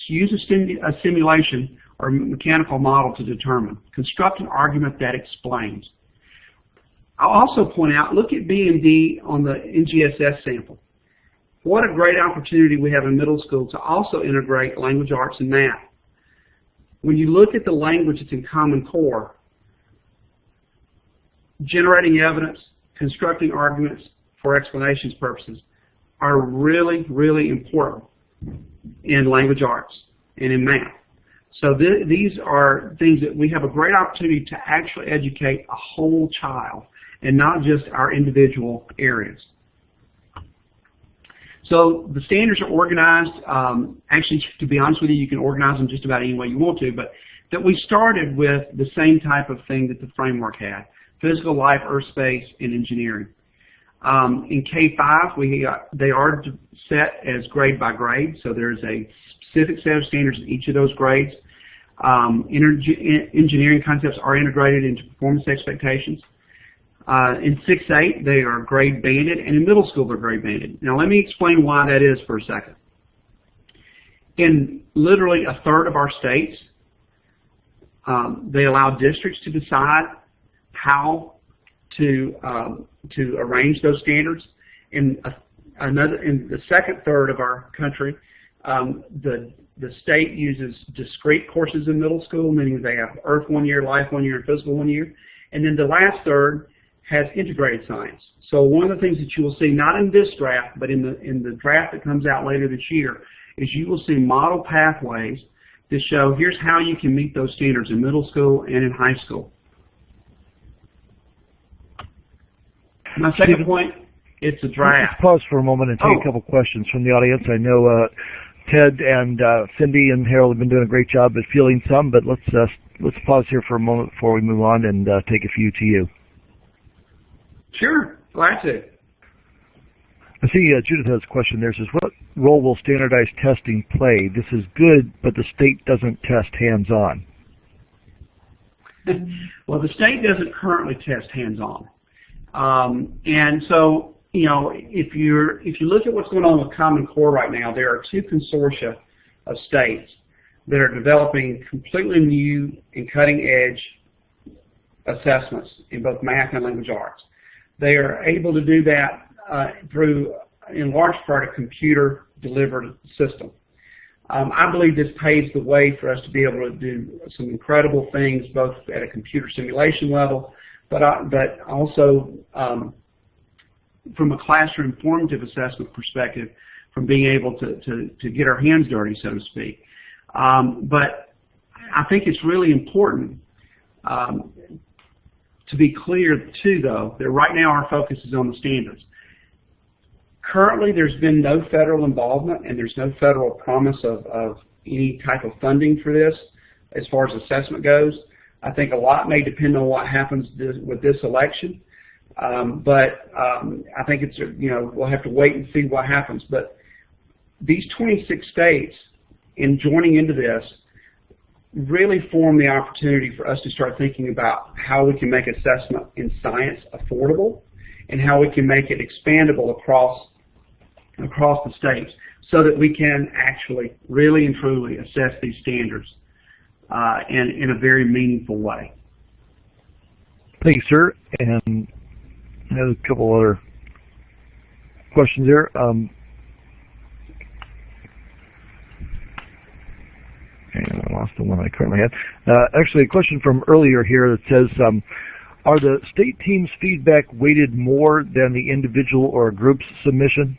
Use a simulation or mechanical model to determine. Construct an argument that explains. I'll also point out, look at B and D on the NGSS sample. What a great opportunity we have in middle school to also integrate language arts and math. When you look at the language that's in Common Core, generating evidence, constructing arguments for explanations purposes are really, really important in language arts and in math. So these are things that we have a great opportunity to actually educate a whole child and not just our individual areas. So the standards are organized. Actually, to be honest with you, you can organize them just about any way you want to, but that we started with the same type of thing that the framework had: physical, life, earth, space, and engineering. In K-5, they are set as grade by grade, so there's a specific set of standards in each of those grades. Engineering concepts are integrated into performance expectations. In 6-8, they are grade banded, and in middle school, they're grade banded. Now, let me explain why that is for a second. In literally a third of our states, they allow districts to decide how to arrange those standards. In the second third of our country, the state uses discrete courses in middle school, meaning they have earth 1 year, life 1 year, and physical 1 year. And then the last third has integrated science. So one of the things that you will see, not in this draft, but in the draft that comes out later this year, is you will see model pathways that show here's how you can meet those standards in middle school and in high school. My second point, it's a draft. Let's pause for a moment and take a couple questions from the audience. I know Ted and Cindy and Harold have been doing a great job at fielding some, but let's pause here for a moment before we move on and take a few to you. Sure, glad to. I see Judith has a question there. Says, what role will standardized testing play? This is good, but the state doesn't test hands-on. Well, the state doesn't currently test hands-on. And so, you know, if you look at what's going on with Common Core right now, there are two consortia of states that are developing completely new and cutting-edge assessments in both math and language arts. They are able to do that through, in large part, a computer-delivered system. I believe this paves the way for us to be able to do some incredible things, both at a computer simulation level, but also from a classroom formative assessment perspective, from being able to get our hands dirty, so to speak. But I think it's really important to be clear, too, though, that right now our focus is on the standards. Currently, there's been no federal involvement, and there's no federal promise of any type of funding for this as far as assessment goes. I think a lot may depend on what happens with this election, but I think it's, you know, we'll have to wait and see what happens. But these 26 states, in joining into this, really form the opportunity for us to start thinking about how we can make assessment in science affordable and how we can make it expandable across the states so that we can actually really and truly assess these standards in a very meaningful way. Thank you, sir. And I have a couple other questions there. And I lost the one I currently had. Actually, a question from earlier here that says, are the state team's feedback weighted more than the individual or group's submission?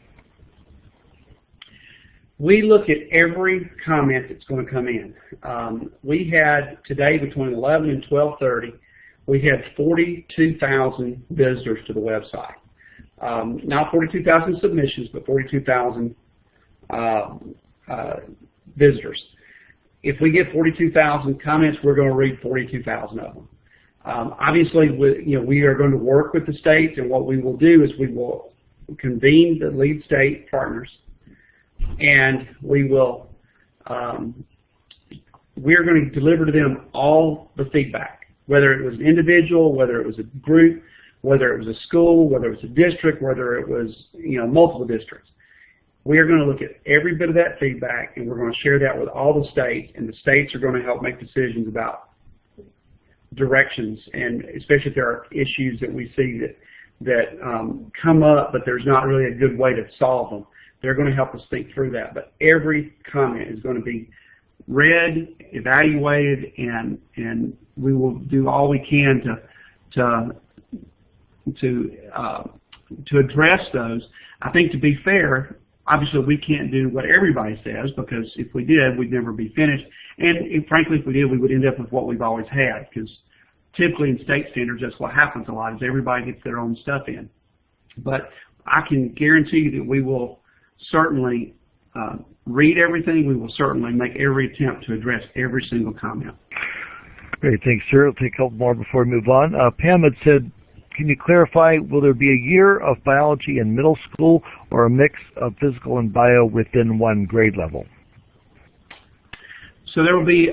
We look at every comment that's going to come in. We had today between 11 and 12:30, we had 42,000 visitors to the website. Not 42,000 submissions, but 42,000 visitors. If we get 42,000 comments, we're going to read 42,000 of them. Obviously, we are going to work with the states, and what we will do is we will convene the lead state partners, and we're going to deliver to them all the feedback, whether it was an individual, whether it was a group, whether it was a school, whether it was a district, whether it was multiple districts. We are going to look at every bit of that feedback, and we're going to share that with all the states, and the states are going to help make decisions about directions, and especially if there are issues that we see that come up, but there's not really a good way to solve them. They're going to help us think through that. But every comment is going to be read, evaluated, and we will do all we can to address those. I think, to be fair, obviously we can't do what everybody says, because if we did, we'd never be finished. And frankly, if we did, we would end up with what we've always had, because typically in state standards, that's what happens a lot, is everybody gets their own stuff in. But I can guarantee you that we will certainly read everything. We will certainly make every attempt to address every single comment. Great, thanks, sir. We'll take a couple more before we move on. Pam had said, can you clarify, will there be a year of biology in middle school or a mix of physical and bio within one grade level? So there will be,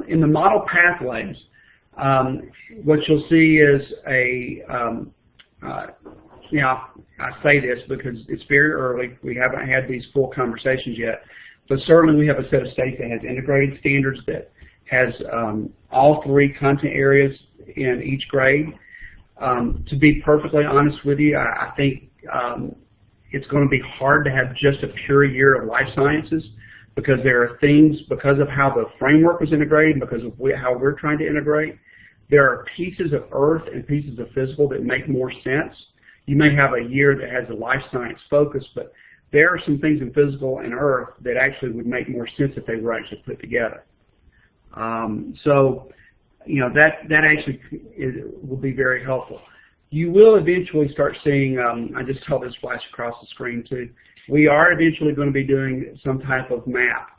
in the model pathways, what you'll see is I say this because it's very early. We haven't had these full conversations yet. But certainly we have a set of states that has integrated standards that has all three content areas in each grade. To be perfectly honest with you, I think it's going to be hard to have just a pure year of life sciences, because there are things, because of how the framework was integrated, because of how we're trying to integrate, there are pieces of earth and pieces of physical that make more sense. You may have a year that has a life science focus, but there are some things in physical and earth that actually would make more sense if they were actually put together. That actually will be very helpful. You will eventually start seeing, I just saw this flash across the screen too, we are eventually going to be doing some type of map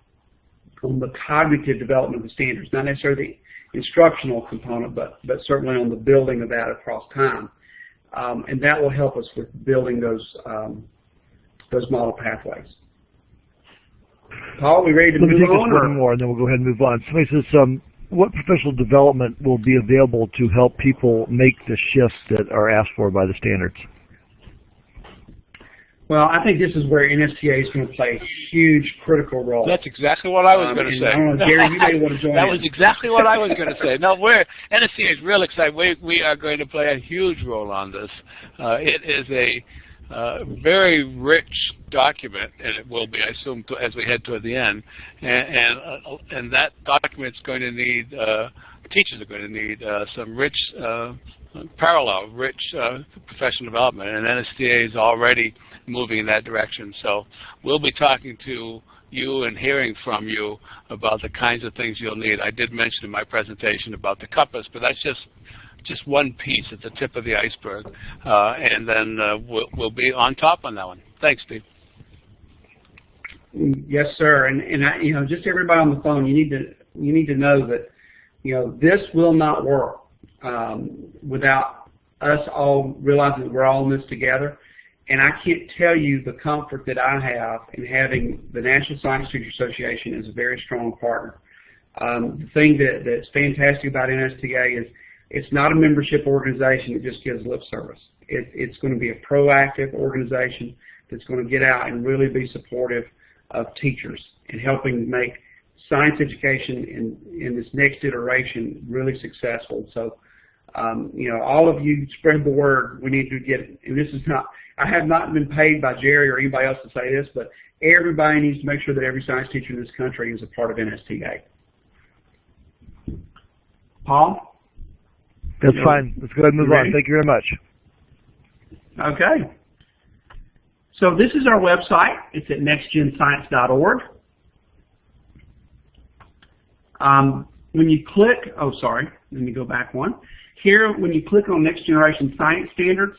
on the cognitive development of the standards, not necessarily the instructional component, but certainly on the building of that across time. And that will help us with building those those model pathways. Paul, we ready to move on? Let me take this one or? more, and then we'll go ahead and move on. Somebody says, what professional development will be available to help people make the shifts that are asked for by the standards? Well, I think this is where NSTA is going to play a huge, critical role. That's exactly what I was going to say. I don't know, Gerry, you may want to join That was exactly what I was going to say. No, NSTA is real excited. We are going to play a huge role on this. It is a very rich document, and it will be, I assume, as we head toward the end. And that document is going to need, teachers are going to need some rich, rich professional development, and NSTA is already moving in that direction. So we'll be talking to you and hearing from you about the kinds of things you'll need. I did mention in my presentation about the compass, but that's just one piece at the tip of the iceberg, and then we'll be on top on that one. Thanks, Steve. Yes, sir. And I, just everybody on the phone, you need to know that this will not work without us all realizing that we're all in this together. And I can't tell you the comfort that I have in having the National Science Teacher Association as a very strong partner. The thing that's fantastic about NSTA is it's not a membership organization that just gives lip service. It's going to be a proactive organization that's going to get out and really be supportive of teachers and helping make science education in this next iteration really successful. So, all of you spread the word. We need to get, and this is not, I have not been paid by Gerry or anybody else to say this, but everybody needs to make sure that every science teacher in this country is a part of NSTA. Paul? That's fine. Let's go ahead and move on. Thank you very much. Okay. So this is our website. It's at nextgenscience.org. When you click, let me go back one. Here, when you click on Next Generation Science Standards,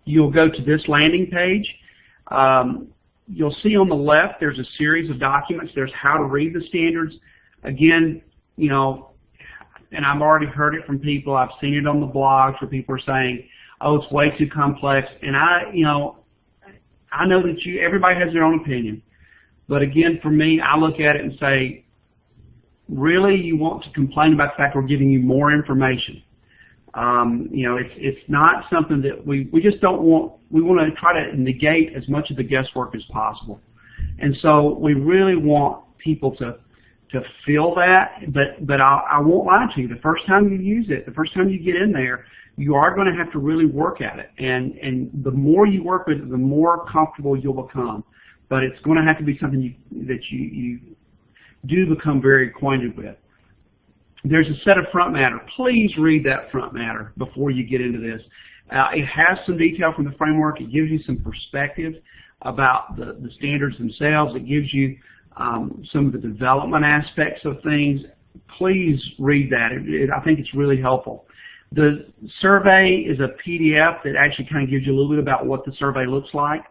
you'll go to this landing page. You'll see on the left there's a series of documents. There's how to read the standards. Again, and I've already heard it from people. I've seen it on the blogs where people are saying, "Oh, it's way too complex." And I know that everybody has their own opinion. But again, for me, I look at it and say, really, you want to complain about the fact we're giving you more information. It's not something that we just don't want. We want to try to negate as much of the guesswork as possible. And so we really want people to feel that, but I won't lie to you. The first time you use it, the first time you get in there, you are going to have to really work at it. And the more you work with it, the more comfortable you'll become. But it's going to have to be something that you do become very acquainted with. There's a set of front matter. Please read that front matter before you get into this. It has some detail from the framework. It gives you some perspective about the standards themselves. It gives you some of the development aspects of things. Please read that. I think it's really helpful. The survey is a PDF that actually kind of gives you a little bit about what the survey looks like.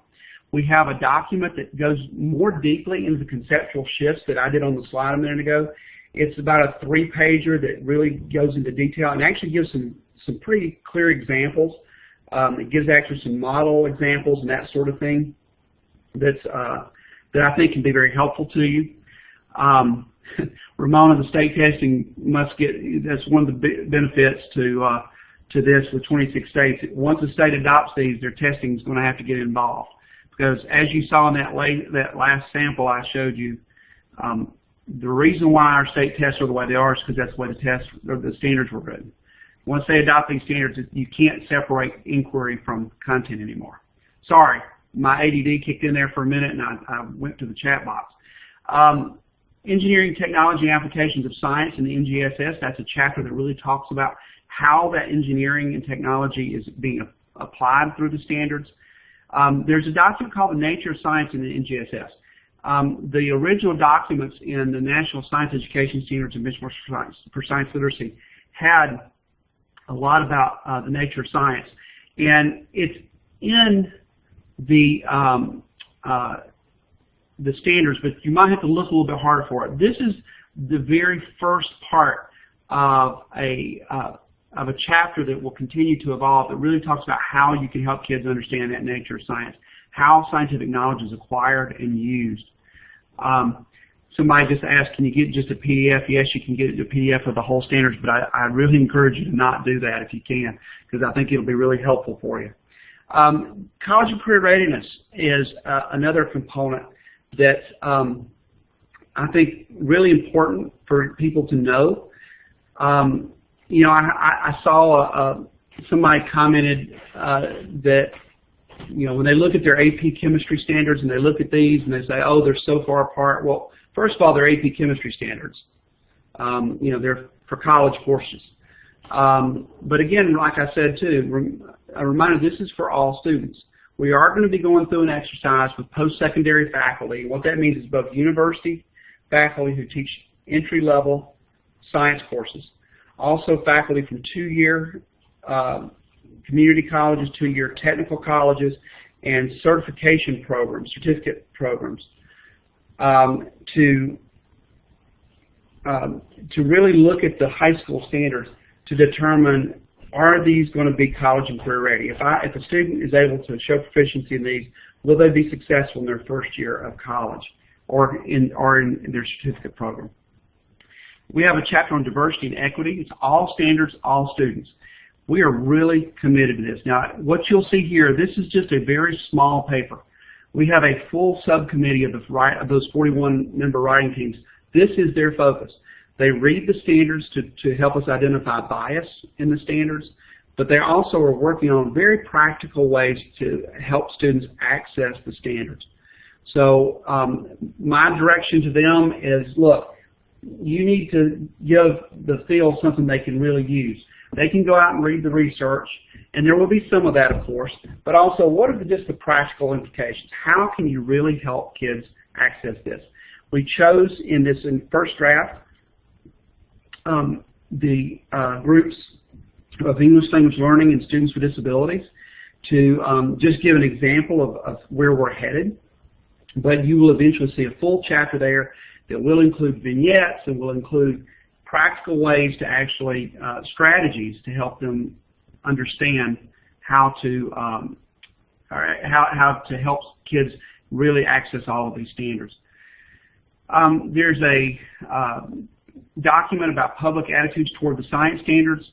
We have a document that goes more deeply into the conceptual shifts that I did on the slide a minute ago. It's about a 3-pager that really goes into detail and actually gives some pretty clear examples. It gives actually some model examples and that sort of thing that I think can be very helpful to you. Ramona, the state testing that's one of the benefits to this with 26 states. Once a state adopts these, their testing is going to have to get involved. Because as you saw in that last sample I showed you, the reason why our state tests are the way they are is because that's the way the standards were written. Once they adopt these standards, you can't separate inquiry from content anymore. Sorry, my ADD kicked in there for a minute and I went to the chat box. Engineering, Technology, and Applications of Science in the NGSS, that's a chapter that really talks about how that engineering and technology is being applied through the standards. There's a document called The Nature of Science in the NGSS. The original documents in the National Science Education Standards and Benchmarks for Science Literacy had a lot about the nature of science. And it's in the standards, but you might have to look a little bit harder for it. This is the very first part of a of a chapter that will continue to evolve that really talks about how you can help kids understand that nature of science, how scientific knowledge is acquired and used. Somebody just asked, can you get just a PDF? Yes, you can get a PDF of the whole standards, but I really encourage you to not do that if you can, because I think it'll be really helpful for you. College and career readiness is another component that I think really important for people to know. You know, I saw somebody commented that, you know, when they look at their AP chemistry standards and they look at these and they say, oh, they're so far apart. Well, first of all, they're AP chemistry standards. You know, they're for college courses. But again, like I said too, a reminder, this is for all students. We are going to be going through an exercise with post-secondary faculty. What that means is both university faculty who teach entry-level science courses, also faculty from two-year community colleges, two-year technical colleges, and certification programs, certificate programs, to really look at the high school standards to determine, are these going to be college and career ready? If a student is able to show proficiency in these, will they be successful in their first year of college or in their certificate program? We have a chapter on diversity and equity. It's all standards, all students. We are really committed to this. Now, what you'll see here, this is just a very small paper. We have a full subcommittee of those 41-member writing teams. This is their focus. They read the standards to help us identify bias in the standards, but they also are working on very practical ways to help students access the standards. So my direction to them is, look, you need to give the field something they can really use. They can go out and read the research, and there will be some of that, of course, but also what are just the practical implications? How can you really help kids access this? We chose in this first draft the groups of English language learning and students with disabilities to just give an example of where we're headed, but you will eventually see a full chapter there that will include vignettes and will include practical ways to actually, strategies to help them understand how to help kids really access all of these standards. There's a document about public attitudes toward the science standards,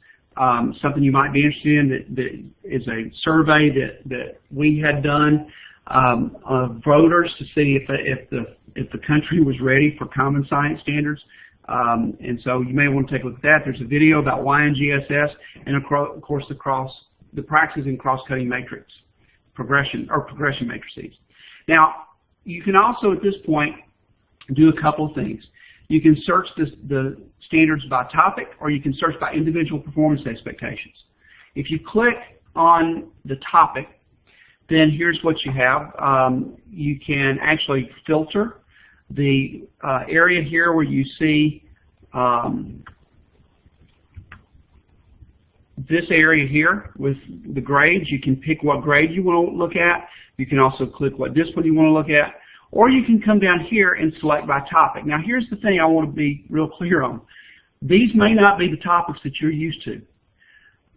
something you might be interested in that is a survey that we had done of voters to see if the country was ready for common science standards. And so you may want to take a look at that. There's a video about NGSS and of course the practices in cross-cutting matrix progression matrices. Now, you can also at this point do a couple of things. You can search the standards by topic, or you can search by individual performance expectations. If you click on the topic, then here's what you have. You can actually filter the area here where you see this area here with the grades. You can pick what grade you want to look at. You can also click what discipline you want to look at. Or you can come down here and select by topic. Now here's the thing I want to be real clear on. These may not be the topics that you're used to.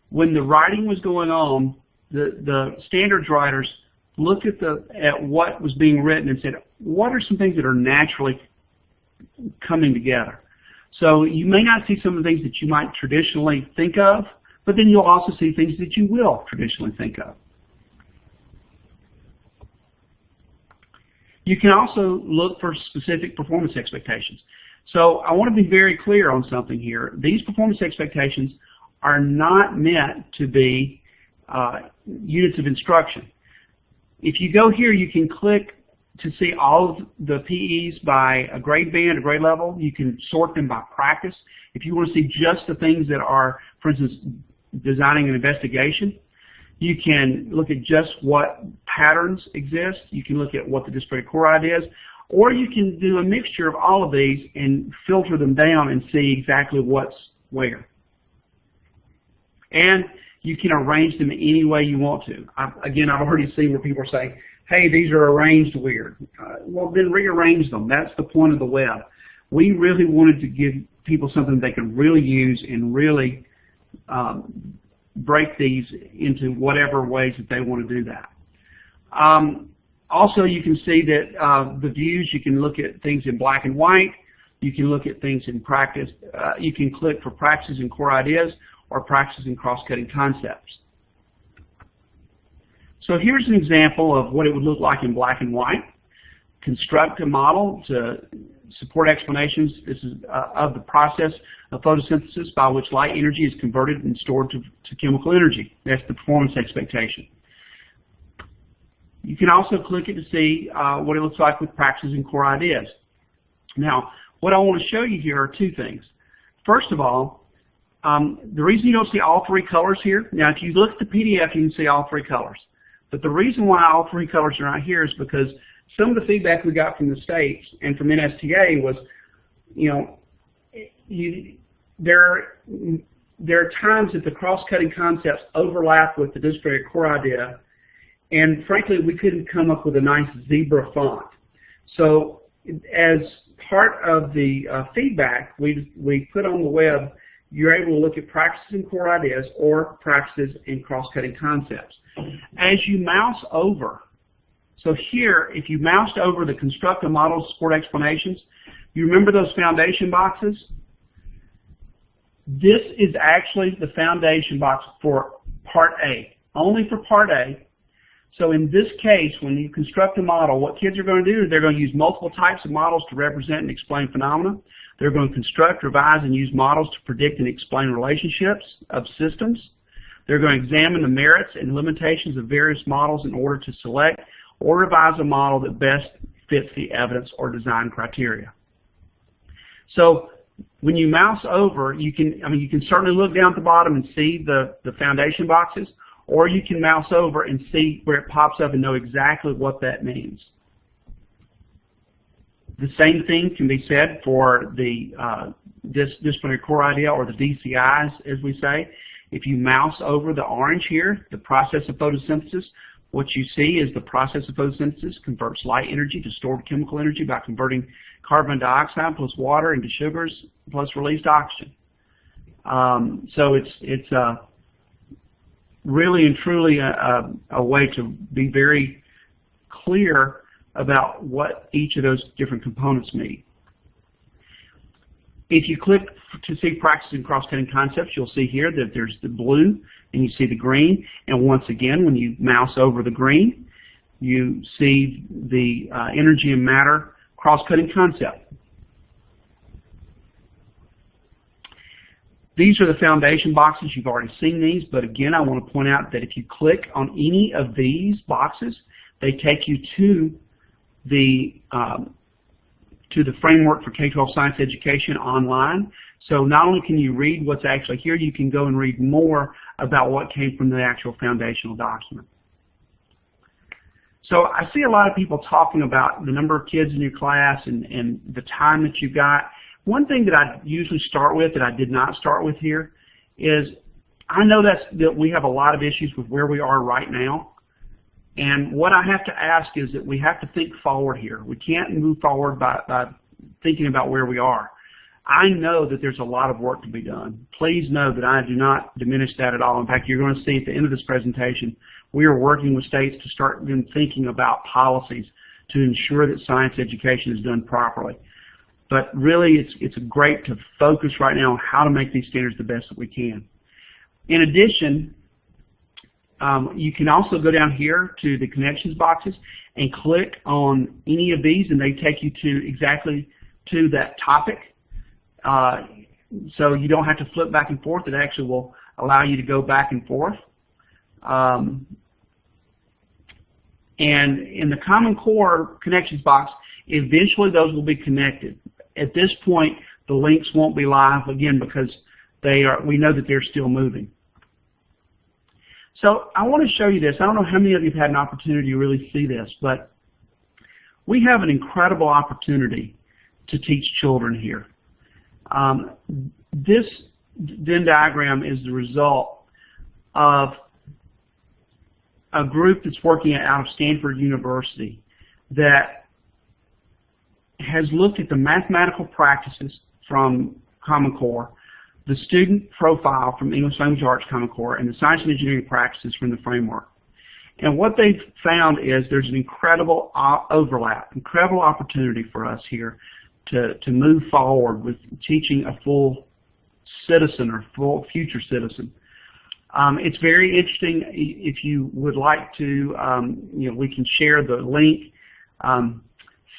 When the writing was going on, the standards writers looked at what was being written and said, what are some things that are naturally coming together? So you may not see some of the things that you might traditionally think of, but then you'll also see things that you will traditionally think of. You can also look for specific performance expectations. So I want to be very clear on something here. These performance expectations are not meant to be units of instruction. If you go here, you can click to see all of the PEs by a grade band, a grade level. You can sort them by practice. If you want to see just the things that are, for instance, designing an investigation, you can look at just what patterns exist. You can look at what the disparate chloride is. Or you can do a mixture of all of these and filter them down and see exactly what's where. And you can arrange them any way you want to. Again, I've already seen where people are saying, hey, these are arranged weird. Well, then rearrange them. That's the point of the web. We really wanted to give people something they could really use and really break these into whatever ways that they want to do that. Also, you can see that the views, you can look at things in black and white. You can look at things in practice. You can click for practices and core ideas or practices and cross-cutting concepts. So here's an example of what it would look like in black and white. Construct a model to support explanations. This is of the process of photosynthesis by which light energy is converted and stored to chemical energy. That's the performance expectation. You can also click it to see what it looks like with practices and core ideas. Now, what I want to show you here are two things. First of all, the reason you don't see all three colors here, now if you look at the PDF, you can see all three colors. But the reason why all three colors are not here is because some of the feedback we got from the states and from NSTA was, you know, there are times that the cross-cutting concepts overlap with the disciplinary core idea, and frankly, we couldn't come up with a nice zebra font. So as part of the feedback, we put on the web, you're able to look at practices and core ideas or practices and cross-cutting concepts. As you mouse over, so here, if you moused over the construct a model, support explanations, you remember those foundation boxes? This is actually the foundation box for Part A, only for Part A. So in this case, when you construct a model, what kids are going to do is they're going to use multiple types of models to represent and explain phenomena. They're going to construct, revise, and use models to predict and explain relationships of systems. They're going to examine the merits and limitations of various models in order to select or revise a model that best fits the evidence or design criteria. So when you mouse over, you can certainly look down at the bottom and see the foundation boxes, or you can mouse over and see where it pops up and know exactly what that means. The same thing can be said for the disciplinary core idea, or the DCIs, as we say. If you mouse over the orange here, the process of photosynthesis, what you see is the process of photosynthesis converts light energy to stored chemical energy by converting carbon dioxide plus water into sugars plus released oxygen. So it's really and truly a way to be very clear about what each of those different components mean. If you click to see practices and cross-cutting concepts, you'll see here that there's the blue and you see the green. And once again, when you mouse over the green, you see the energy and matter cross-cutting concept. These are the foundation boxes. You've already seen these, but again, I want to point out that if you click on any of these boxes, they take you to the framework for K-12 science education online. So not only can you read what's actually here, you can go and read more about what came from the actual foundational document. So I see a lot of people talking about the number of kids in your class and the time that you've got. One thing that I usually start with that I did not start with here is I know that we have a lot of issues with where we are right now. And what I have to ask is that we have to think forward here. We can't move forward by thinking about where we are. I know that there's a lot of work to be done. Please know that I do not diminish that at all. In fact, you're going to see at the end of this presentation, we are working with states to start them thinking about policies to ensure that science education is done properly. But really, it's great to focus right now on how to make these standards the best that we can. In addition, you can also go down here to the connections boxes and click on any of these, and they take you to exactly to that topic. So you don't have to flip back and forth. It actually will allow you to go back and forth. And in the Common Core connections box, eventually those will be connected. At this point, the links won't be live, again, because we know that they're still moving. So I want to show you this. I don't know how many of you have had an opportunity to really see this, but we have an incredible opportunity to teach children here. This Venn diagram is the result of a group that's working out of Stanford University that has looked at the mathematical practices from Common Core, the student profile from English Language Arts Common Core, and the science and engineering practices from the framework. And what they've found is there's an incredible overlap, incredible opportunity for us here to move forward with teaching a full citizen or full future citizen. It's very interesting. If you would like to, we can share the link.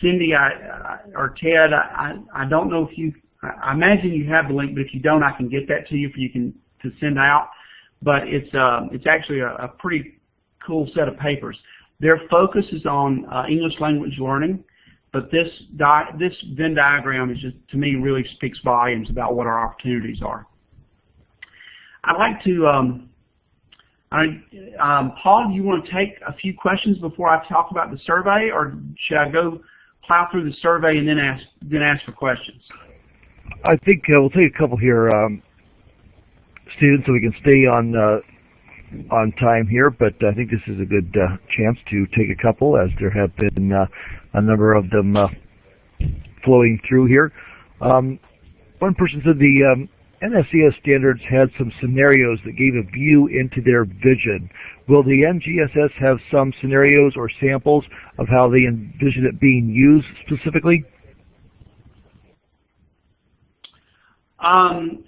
Cindy or Ted, I don't know if you, I imagine you have the link, but if you don't, I can get that to you to send out. But it's actually a pretty cool set of papers. Their focus is on English language learning, but this Venn diagram is just, to me, really speaks volumes about what our opportunities are. I'd like to, Paul, do you want to take a few questions before I talk about the survey, or should I go plow through the survey and then ask for questions? I think we'll take a couple here, students, so we can stay on time here. But I think this is a good chance to take a couple, as there have been a number of them flowing through here. One person said the NSCS standards had some scenarios that gave a view into their vision. Will the NGSS have some scenarios or samples of how they envision it being used specifically? In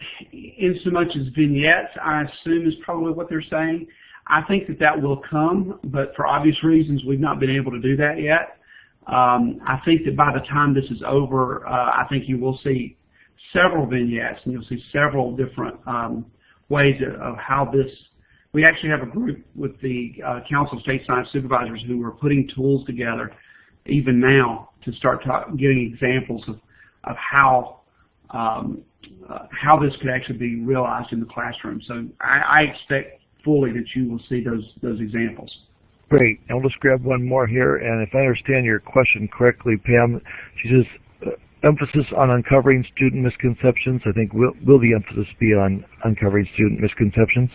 so much as vignettes, I assume is probably what they're saying. I think that will come, but for obvious reasons, we've not been able to do that yet. I think that by the time this is over, I think you will see several vignettes, and you'll see several different ways of how this. We actually have a group with the Council of State Science Supervisors who are putting tools together, even now, to start giving examples of how this could actually be realized in the classroom. So I expect fully that you will see those examples. Great. And we'll just grab one more here. And if I understand your question correctly, Pam, she says, emphasis on uncovering student misconceptions. I think will the emphasis be on uncovering student misconceptions?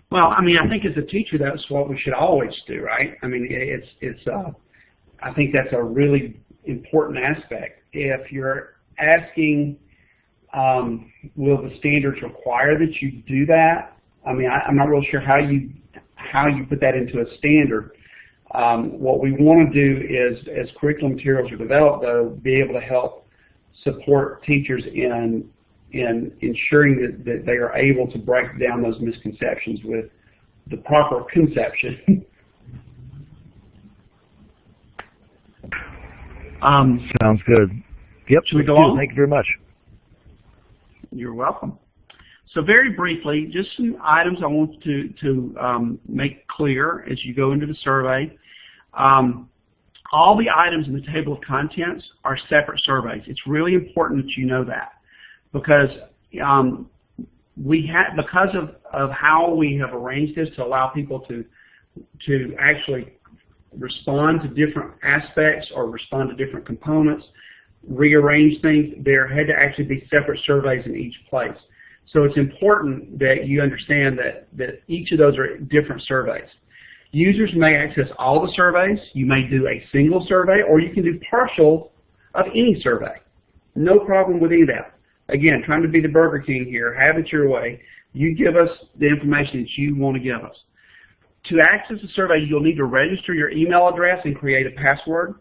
Well, I mean, I think as a teacher, that's what we should always do, right? I mean, I think that's a really important aspect. If you're asking, will the standards require that you do that? I mean, I'm not real sure how you put that into a standard. What we want to do is, as curriculum materials are developed, though, be able to help support teachers in ensuring that they are able to break down those misconceptions with the proper conception. Sounds good. Yep. Should we go on? Thank you very much. You're welcome. So very briefly, just some items I want to make clear as you go into the survey. All the items in the table of contents are separate surveys. It's really important that you know that, because because of how we have arranged this to allow people to actually respond to different aspects or respond to different components, rearrange things, there had to actually be separate surveys in each place. So it's important that you understand that each of those are different surveys. Users may access all the surveys. You may do a single survey, or you can do partial of any survey. No problem with any of that. Again, trying to be the Burger King here, have it your way. You give us the information that you want to give us. To access the survey, you'll need to register your email address and create a password.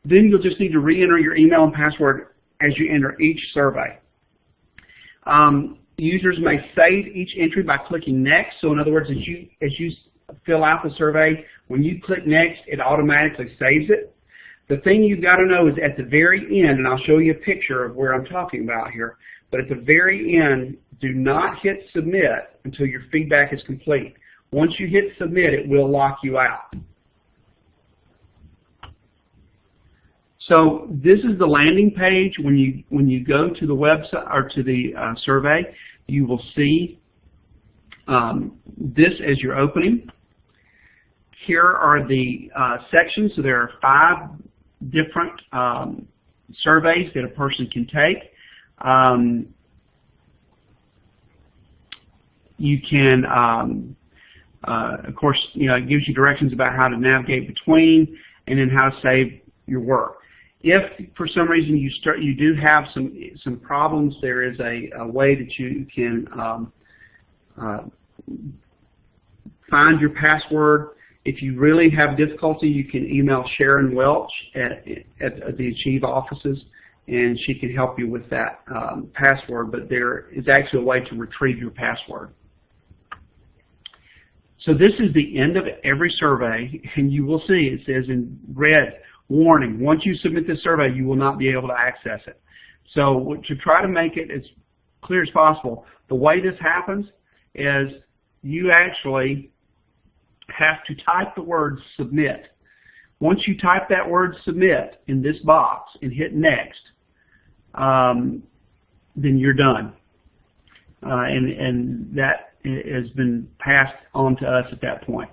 Then you'll just need to re-enter your email and password as you enter each survey. Users may save each entry by clicking Next. So in other words, as you fill out the survey, when you click Next, it automatically saves it. The thing you've got to know is at the very end, and I'll show you a picture of where I'm talking about here, but at the very end, do not hit Submit until your feedback is complete. Once you hit Submit, it will lock you out. So this is the landing page. When you go to the website or to the survey, you will see this as your opening. Here are the sections. So there are 5 different surveys that a person can take. You can, of course, it gives you directions about how to navigate between, and then how to save your work. If for some reason you do have some problems, there is a way that you can find your password. If you really have difficulty, you can email Sharon Welch at the Achieve offices, and she can help you with that password. But there is actually a way to retrieve your password. So this is the end of every survey, and you will see it says in red, warning, once you submit this survey, you will not be able to access it. So to try to make it as clear as possible, the way this happens is you actually have to type the word submit. Once you type that word submit in this box and hit next, then you're done. And that has been passed on to us at that point.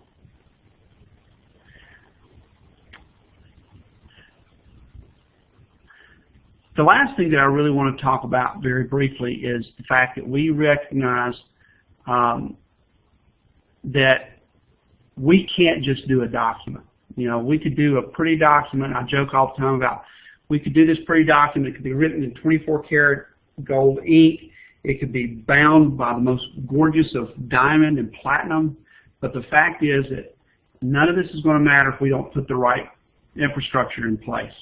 The last thing that I really want to talk about very briefly is the fact that we recognize that we can't just do a document. You know, we could do a pretty document. I joke all the time about we could do this pretty document. It could be written in 24-karat gold ink. It could be bound by the most gorgeous of diamond and platinum. But the fact is that none of this is going to matter if we don't put the right infrastructure in place.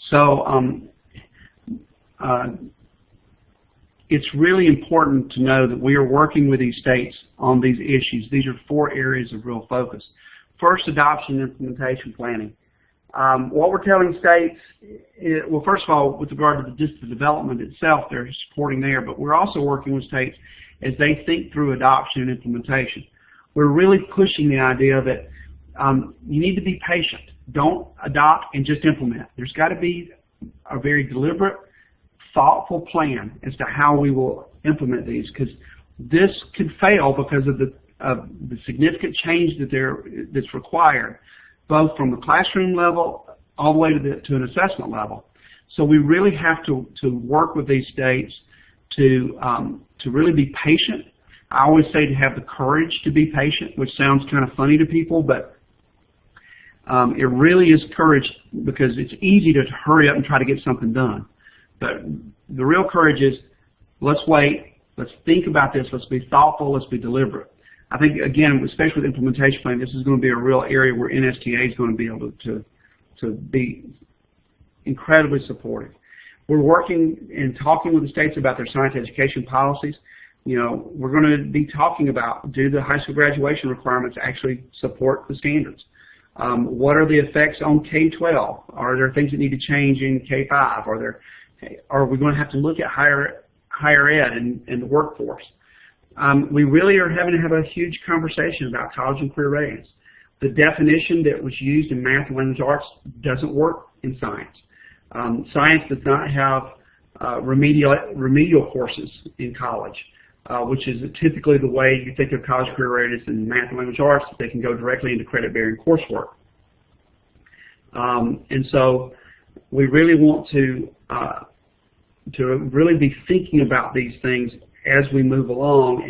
So it's really important to know that we are working with these states on these issues. These are 4 areas of real focus. First, adoption and implementation planning. What we're telling states, well, first of all, with regard to just the development itself, they're supporting there, but we're also working with states as they think through adoption and implementation. We're really pushing the idea that you need to be patient. Don't adopt and just implement. There's got to be a very deliberate, thoughtful plan as to how we will implement these, because this could fail because of the significant change that's required, both from the classroom level all the way to an assessment level. So we really have to work with these states to really be patient. I always say to have the courage to be patient, which sounds kind of funny to people, but it really is courage, because it's easy to hurry up and try to get something done. But the real courage is, let's wait, let's think about this, let's be thoughtful, let's be deliberate. I think, again, especially with implementation plan, this is going to be a real area where NSTA is going to be able to be incredibly supportive. We're working and talking with the states about their science education policies. You know, we're going to be talking about, do the high school graduation requirements actually support the standards? What are the effects on K-12? Are there things that need to change in K-5? Are we going to have to look at higher ed and the workforce? We really are having to have a huge conversation about college and career readiness. The definition that was used in math and language arts doesn't work in science. Science does not have remedial courses in college, which is typically the way you think of college career readiness in math and language arts. They can go directly into credit-bearing coursework. And so we really want to really be thinking about these things as we move along,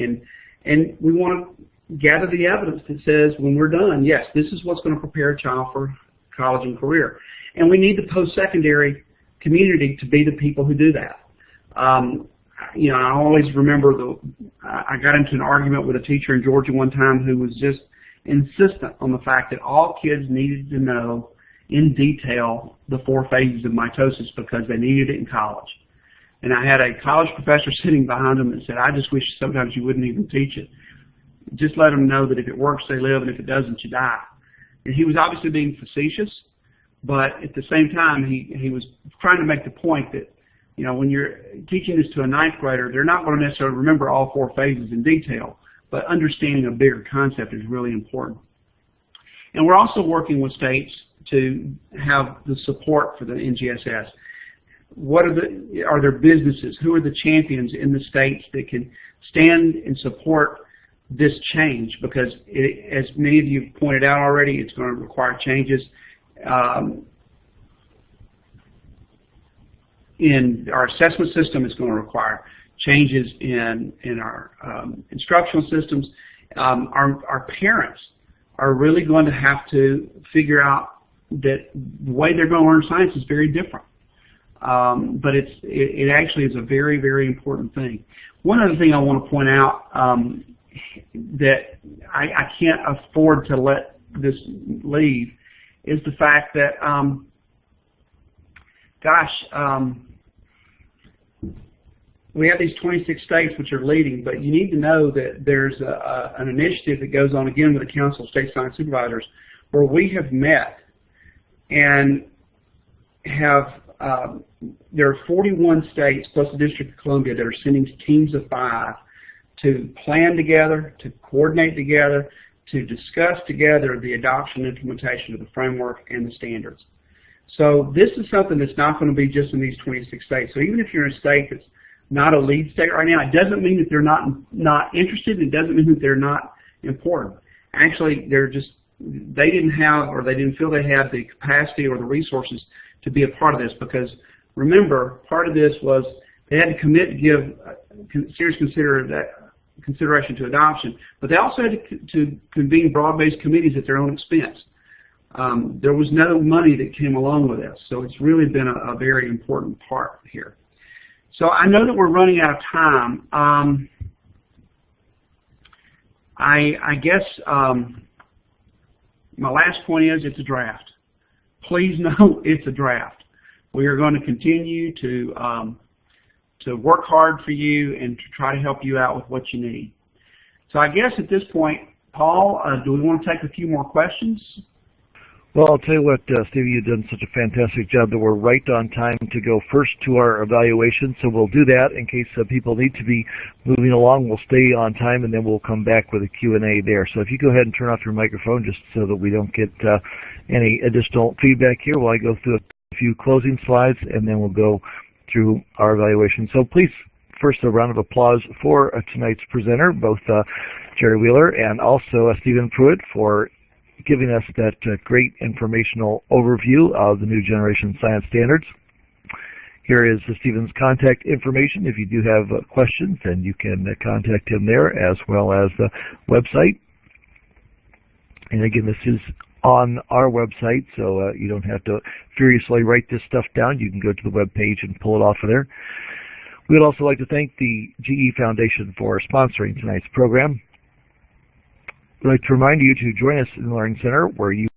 and we want to gather the evidence that says when we're done, yes, this is what's going to prepare a child for college and career. And we need the post-secondary community to be the people who do that. You know, I always remember I got into an argument with a teacher in Georgia one time who was just insistent on the fact that all kids needed to know in detail the 4 phases of mitosis because they needed it in college. And I had a college professor sitting behind him that said, I just wish sometimes you wouldn't even teach it. Just let them know that if it works, they live, and if it doesn't, you die. And he was obviously being facetious, but at the same time, he was trying to make the point that, you know, when you're teaching this to a 9th grader, they're not going to necessarily remember all 4 phases in detail, but understanding a bigger concept is really important. And we're also working with states to have the support for the NGSS. What are there businesses? Who are the champions in the states that can stand and support this change? Because as many of you pointed out already, it's going to require changes in our assessment system. It's going to require changes in our instructional systems. Our parents are really going to have to figure out that the way they're going to learn science is very different. But it actually is a very, very important thing. One other thing I want to point out that I can't afford to let this leave is the fact that, we have these 26 states which are leading, but you need to know that there's an initiative that goes on again with the Council of State Science Supervisors where we have met and have, there are 41 states plus the District of Columbia that are sending teams of 5 to plan together, to coordinate together, to discuss together the adoption and implementation of the framework and the standards. So this is something that's not going to be just in these 26 states. So even if you're in a state that's not a lead state right now, it doesn't mean that they're not interested. It doesn't mean that they're not important. Actually, they didn't have, or they didn't feel they had the capacity or the resources to be a part of this, because remember, part of this was they had to commit to give serious consideration to adoption, but they also had to convene broad-based committees at their own expense. There was no money that came along with this, so it's really been a very important part here. So I know that we're running out of time. I guess my last point is it's a draft. Please know it's a draft. We are going to continue to work hard for you and to try to help you out with what you need. So I guess at this point, Paul, do we want to take a few more questions? Well, I'll tell you what, Stevie, you've done such a fantastic job that we're right on time to go first to our evaluation. So we'll do that in case people need to be moving along. We'll stay on time, and then we'll come back with a Q&A there. So if you go ahead and turn off your microphone just so that we don't get any additional feedback here while I go through a few closing slides, and then we'll go through our evaluation. So please, first a round of applause for tonight's presenter, both Gerry Wheeler and also Stephen Pruitt, for giving us that great informational overview of the new generation science standards. Here is Stephen's contact information. If you do have questions, then you can contact him there, as well as the website. And again, this is on our website, so you don't have to furiously write this stuff down. You can go to the web page and pull it off of there. We would also like to thank the GE Foundation for sponsoring tonight's program. We'd like to remind you to join us in the Learning Center, where you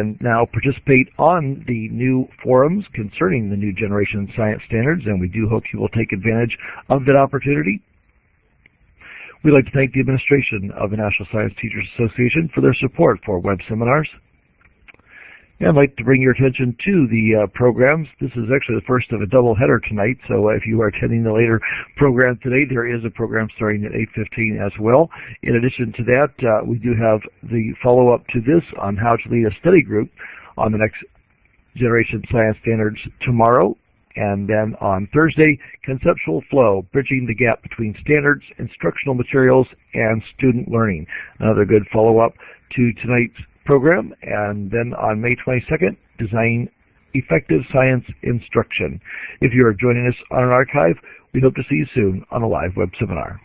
can now participate on the new forums concerning the new generation science standards, and we do hope you will take advantage of that opportunity. We'd like to thank the administration of the National Science Teachers Association for their support for web seminars. And I'd like to bring your attention to the programs. This is actually the first of a double header tonight, so if you are attending the later program today, there is a program starting at 8:15 as well. In addition to that, we do have the follow-up to this on how to lead a study group on the next generation science standards tomorrow. And then on Thursday, Conceptual Flow, bridging the gap between standards, instructional materials, and student learning. Another good follow-up to tonight's program. And then on May 22nd, Design Effective Science Instruction. If you are joining us on an archive, we hope to see you soon on a live web seminar.